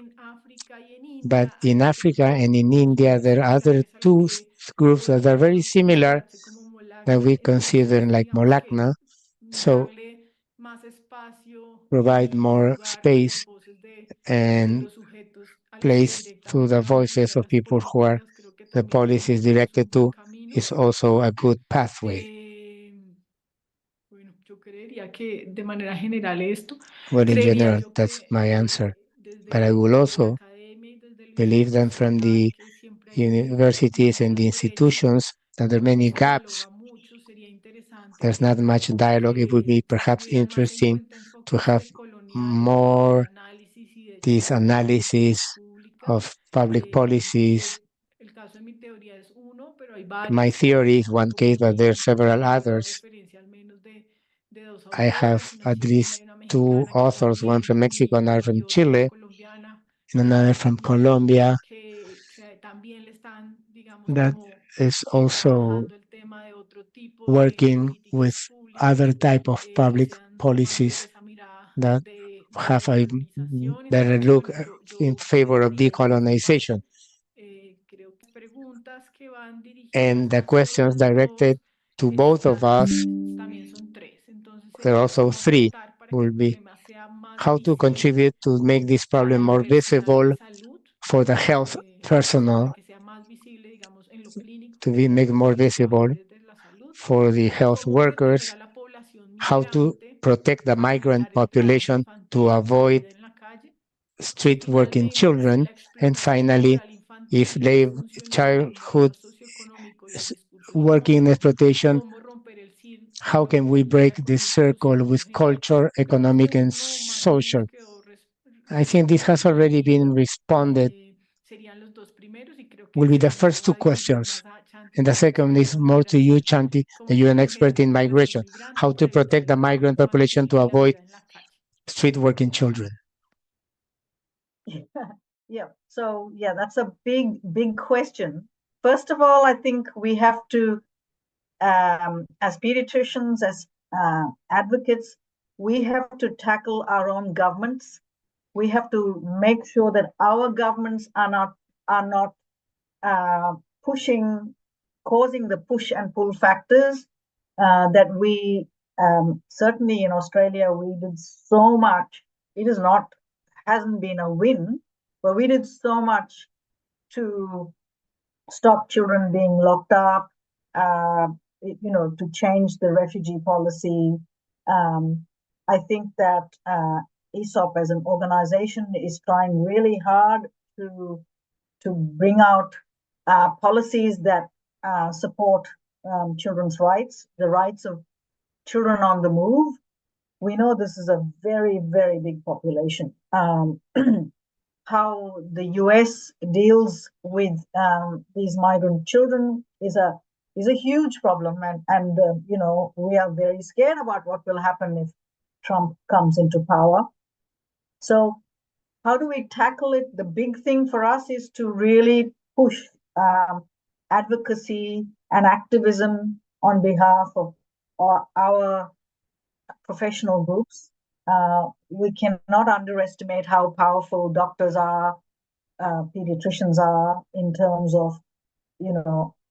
But in Africa and in India, there are other 2 groups that are very similar that we consider like Molacna. So provide more space and place to the voices of people who are the policy is directed to is also a good pathway. Bueno, yo creería que de manera general esto, Well, in creería general, yo that's que my answer. But I desde will la also academia y desde la believe that from the que siempre hay universities and the muchas brechas, institutions that there are no many se gaps. dialoga mucho, sería interesante There's not much dialogue. It would be se perhaps tuvieran más en interesting cuenta to enfoques have decoloniales de more análisis y de hecho this de políticas analysis públicas. of public policies. El caso de mi teoría es uno, pero hay My varios. theory is one case, but there are several Hago others. referencia al menos de dos I have autoras, una at chilena least y una two mexicana, que authors, one también from Mexico, another y from otra Chile, colombiana, and another from Colombia, que también le están, digamos, that como is also trabajando el tema de otro tipo de working with políticas públicas other type of que public sean más desde policies esa mirada that de have a decolonización. better Entonces, look bueno, in yo favor of creería que en ese decolonization. caso creo que preguntas que van And dirigidas the hacia questions los dos directed to both of us, también son tres. Entonces there are sería also cómo three, aportar para que will el be problema sea más how to visible contribute to make this para problem el more personal de visible salud, for the health sí, para personnel, que sea más visible, digamos, en lo clínico to be made more para los visible trabajadores de la salud, for the health cómo proteger workers, a la población how to migrante protect the para migrant evitar el trabajo population to infantil y la avoid vida en la calle. Y street working finalmente, si children, la and explotación finally, laboral if infantil es funcional al childhood modelo socioeconómico y al discurso working hegemónico, exploitation, cómo romper el how círculo can we cultura, break this económico y circle social con with género. culture, economic, and Esto más o menos social? quedó I think this has already been respondido. responded. Serían los dos primeros y creo que Will el be the segundo first two va dirigido questions. más a Chanti, And the que es second experta is en more to you, migración. Chanti, that Cómo you're an proteger a expert la in población migration, migrante how to para evitar protect el the trabajo migrant population infantil to y la avoid vida en la calle. street working children. Yeah. So yeah, that's a big question. First of all, I think we have to, as pediatricians, as advocates, we have to tackle our own governments. We have to make sure that our governments are not causing the push and pull factors that we certainly in Australia we did so much. It hasn't been a win, but we did so much to stop children being locked up, to change the refugee policy. I think that ESOP as an organization is trying really hard to bring out policies that support children's rights, the rights of children on the move. We know this is a very, very big population. How the US deals with these migrant children is a huge problem, and we are very scared about what will happen if Trump comes into power. So how do we tackle it? The big thing for us is to really push advocacy and activism on behalf of our professional groups. We cannot underestimate how powerful doctors are, pediatricians are in terms of,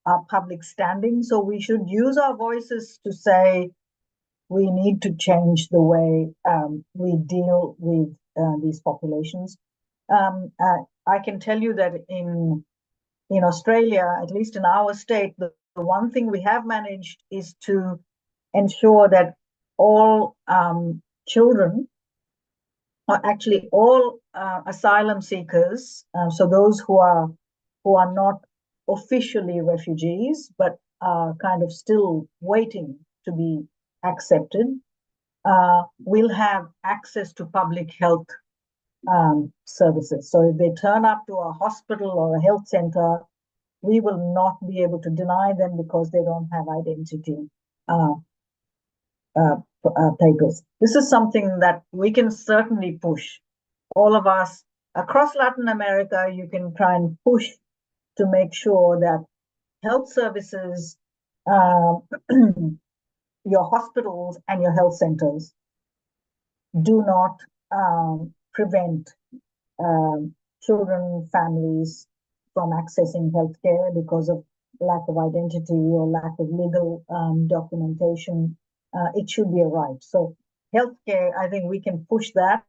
our public standing. So we should use our voices to say we need to change the way we deal with these populations. I can tell you that in Australia, at least in our state, the one thing we have managed is to ensure that all children, or actually all asylum seekers, so those who are not officially refugees but are kind of still waiting to be accepted, will have access to public health services. So if they turn up to a hospital or a health center, we will not be able to deny them because they don't have identity papers. This is something that we can certainly push. All of us across Latin America, you can try and push to make sure that health services, your hospitals and your health centers do not prevent children, families from accessing healthcare because of lack of identity or lack of legal documentation. It should be a right. So healthcare, I think we can push that.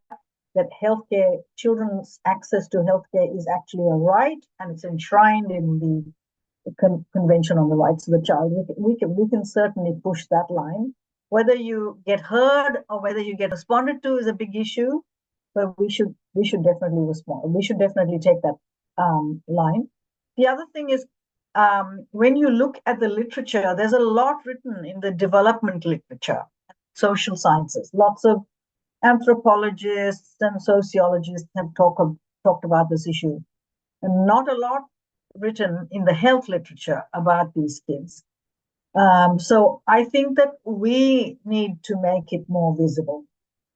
that healthcare, children's access to healthcare is actually a right, and it's enshrined in the Convention on the Rights of the Child. We can certainly push that line. Whether you get heard or whether you get responded to is a big issue, but we should definitely respond. We should definitely take that line. The other thing is, when you look at the literature, there's a lot written in the development literature, social sciences. Lots of anthropologists and sociologists have talked about this issue, and not a lot written in the health literature about these kids. So I think that we need to make it more visible.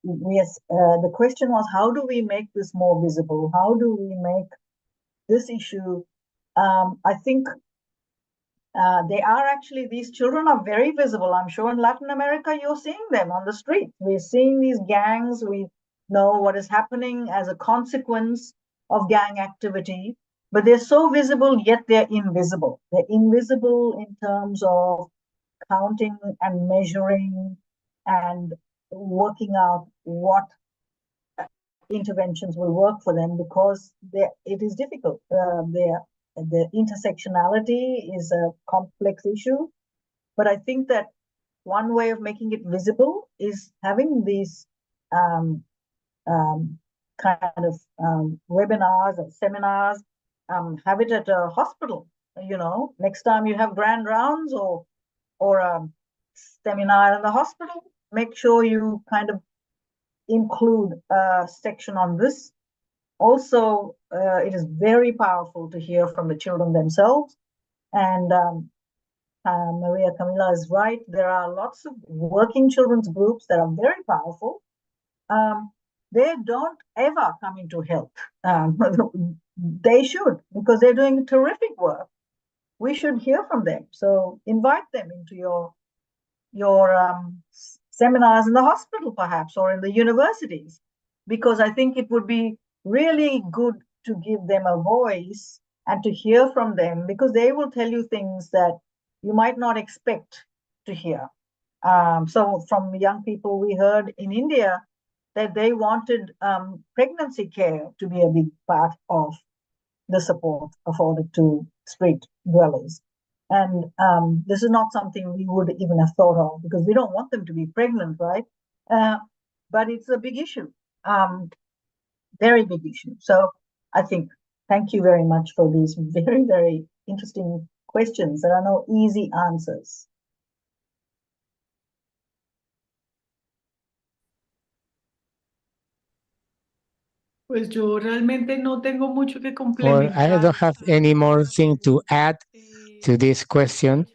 Yes, the question was, how do we make this more visible? How do we make this issue? I think they are actually, these children are very visible. I'm sure in Latin America, you're seeing them on the street. We're seeing these gangs. We know what is happening as a consequence of gang activity, but they're so visible, yet they're invisible. They're invisible in terms of counting and measuring and working out what interventions will work for them, because it is difficult. The intersectionality is a complex issue, but I think that one way of making it visible is having these kind of webinars or seminars. Have it at a hospital. Next time you have grand rounds or a seminar in the hospital, make sure you kind of include a section on this. Also, it is very powerful to hear from the children themselves. And Maria Camila is right. There are lots of working children's groups that are very powerful. They don't ever come into health. They should, because they're doing terrific work. We should hear from them. So invite them into your seminars in the hospital, perhaps, or in the universities, because I think it would be really good to give them a voice and to hear from them, because they will tell you things that you might not expect to hear. So from young people, we heard in India that they wanted pregnancy care to be a big part of the support afforded to street dwellers. And this is not something we would even have thought of, because we don't want them to be pregnant, right? But it's a big issue, very big issue. So I think, thank you very much for these very, very interesting questions. There are no easy answers. Pues yo realmente no tengo mucho que Well, I don't complementar. have any more thing to add to this question.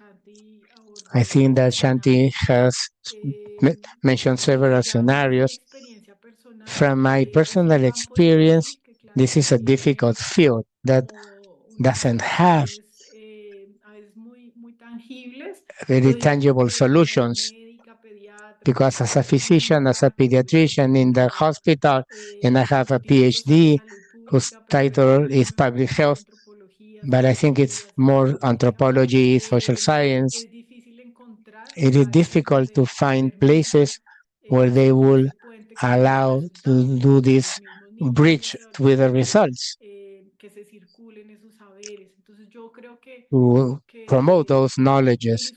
I think that Shanti has mentioned several scenarios. From my personal experience, this is a difficult field that doesn't have very tangible solutions, because as a physician, as a pediatrician in the hospital, and I have a PhD whose title is public health, but I think it's more anthropology, social science. It is difficult to find places where they will allow to do this bridge with the results, to promote those knowledges.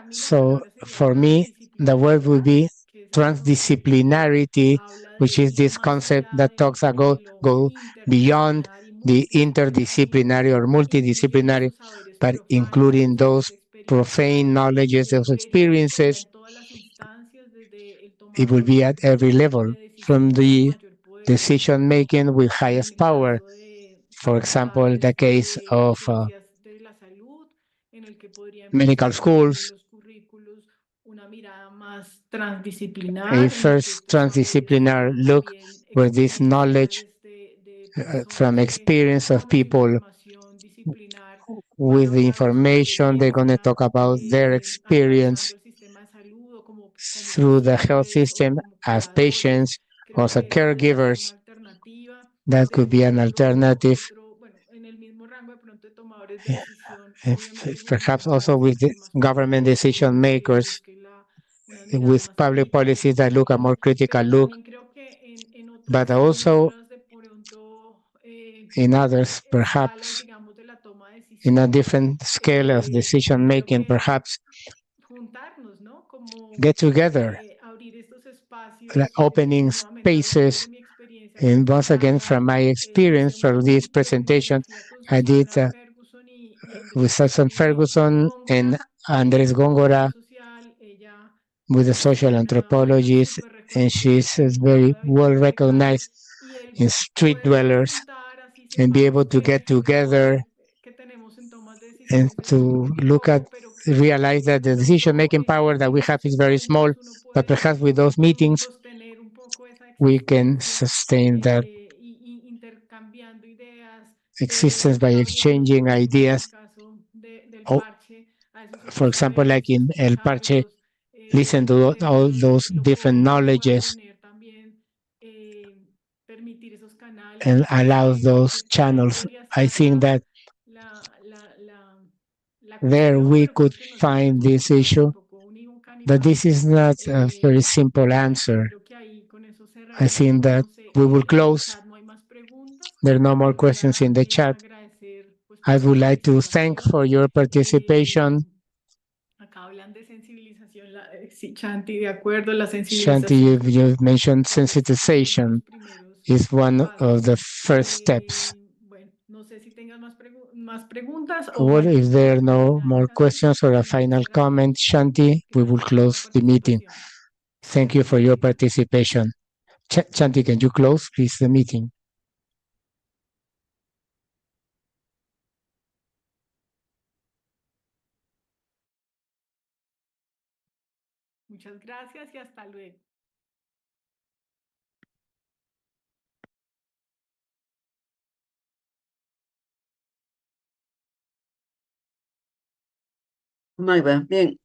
So for me, the word would be transdisciplinarity, which is this concept that talks about go beyond the interdisciplinary or multidisciplinary, but including those profane knowledges, those experiences. It will be at every level, from the decision making with highest power. For example, the case of medical schools, a first transdisciplinary look where this knowledge from experience of people with the information, they're going to talk about their experience through the health system as patients or as caregivers. That could be an alternative. Perhaps also with the government decision makers, with public policies that look a more critical look. but also in others, perhaps in a different scale of decision making, perhaps get together, opening spaces. And once again, from my experience for this presentation, I did with Susan Ferguson and Andres Góngora with the social anthropologist, and she's very well recognized in street dwellers, and be able to get together and to look at, realize that the decision-making power that we have is very small, but perhaps with those meetings, we can sustain that existence by exchanging ideas. For example, like in El Parche, listen to all those different knowledges and allow those channels. I think that there we could find this issue, but this is not a very simple answer. I think that we will close. There are no more questions in the chat. I would like to thank for your participation. Shanti, you've mentioned sensitization is one of the first steps. Well, if there are no more questions or a final comment, Shanti, we will close the meeting. Thank you for your participation. Shanti, can you close, please, the meeting? Muchas gracias y hasta luego. Muy bien.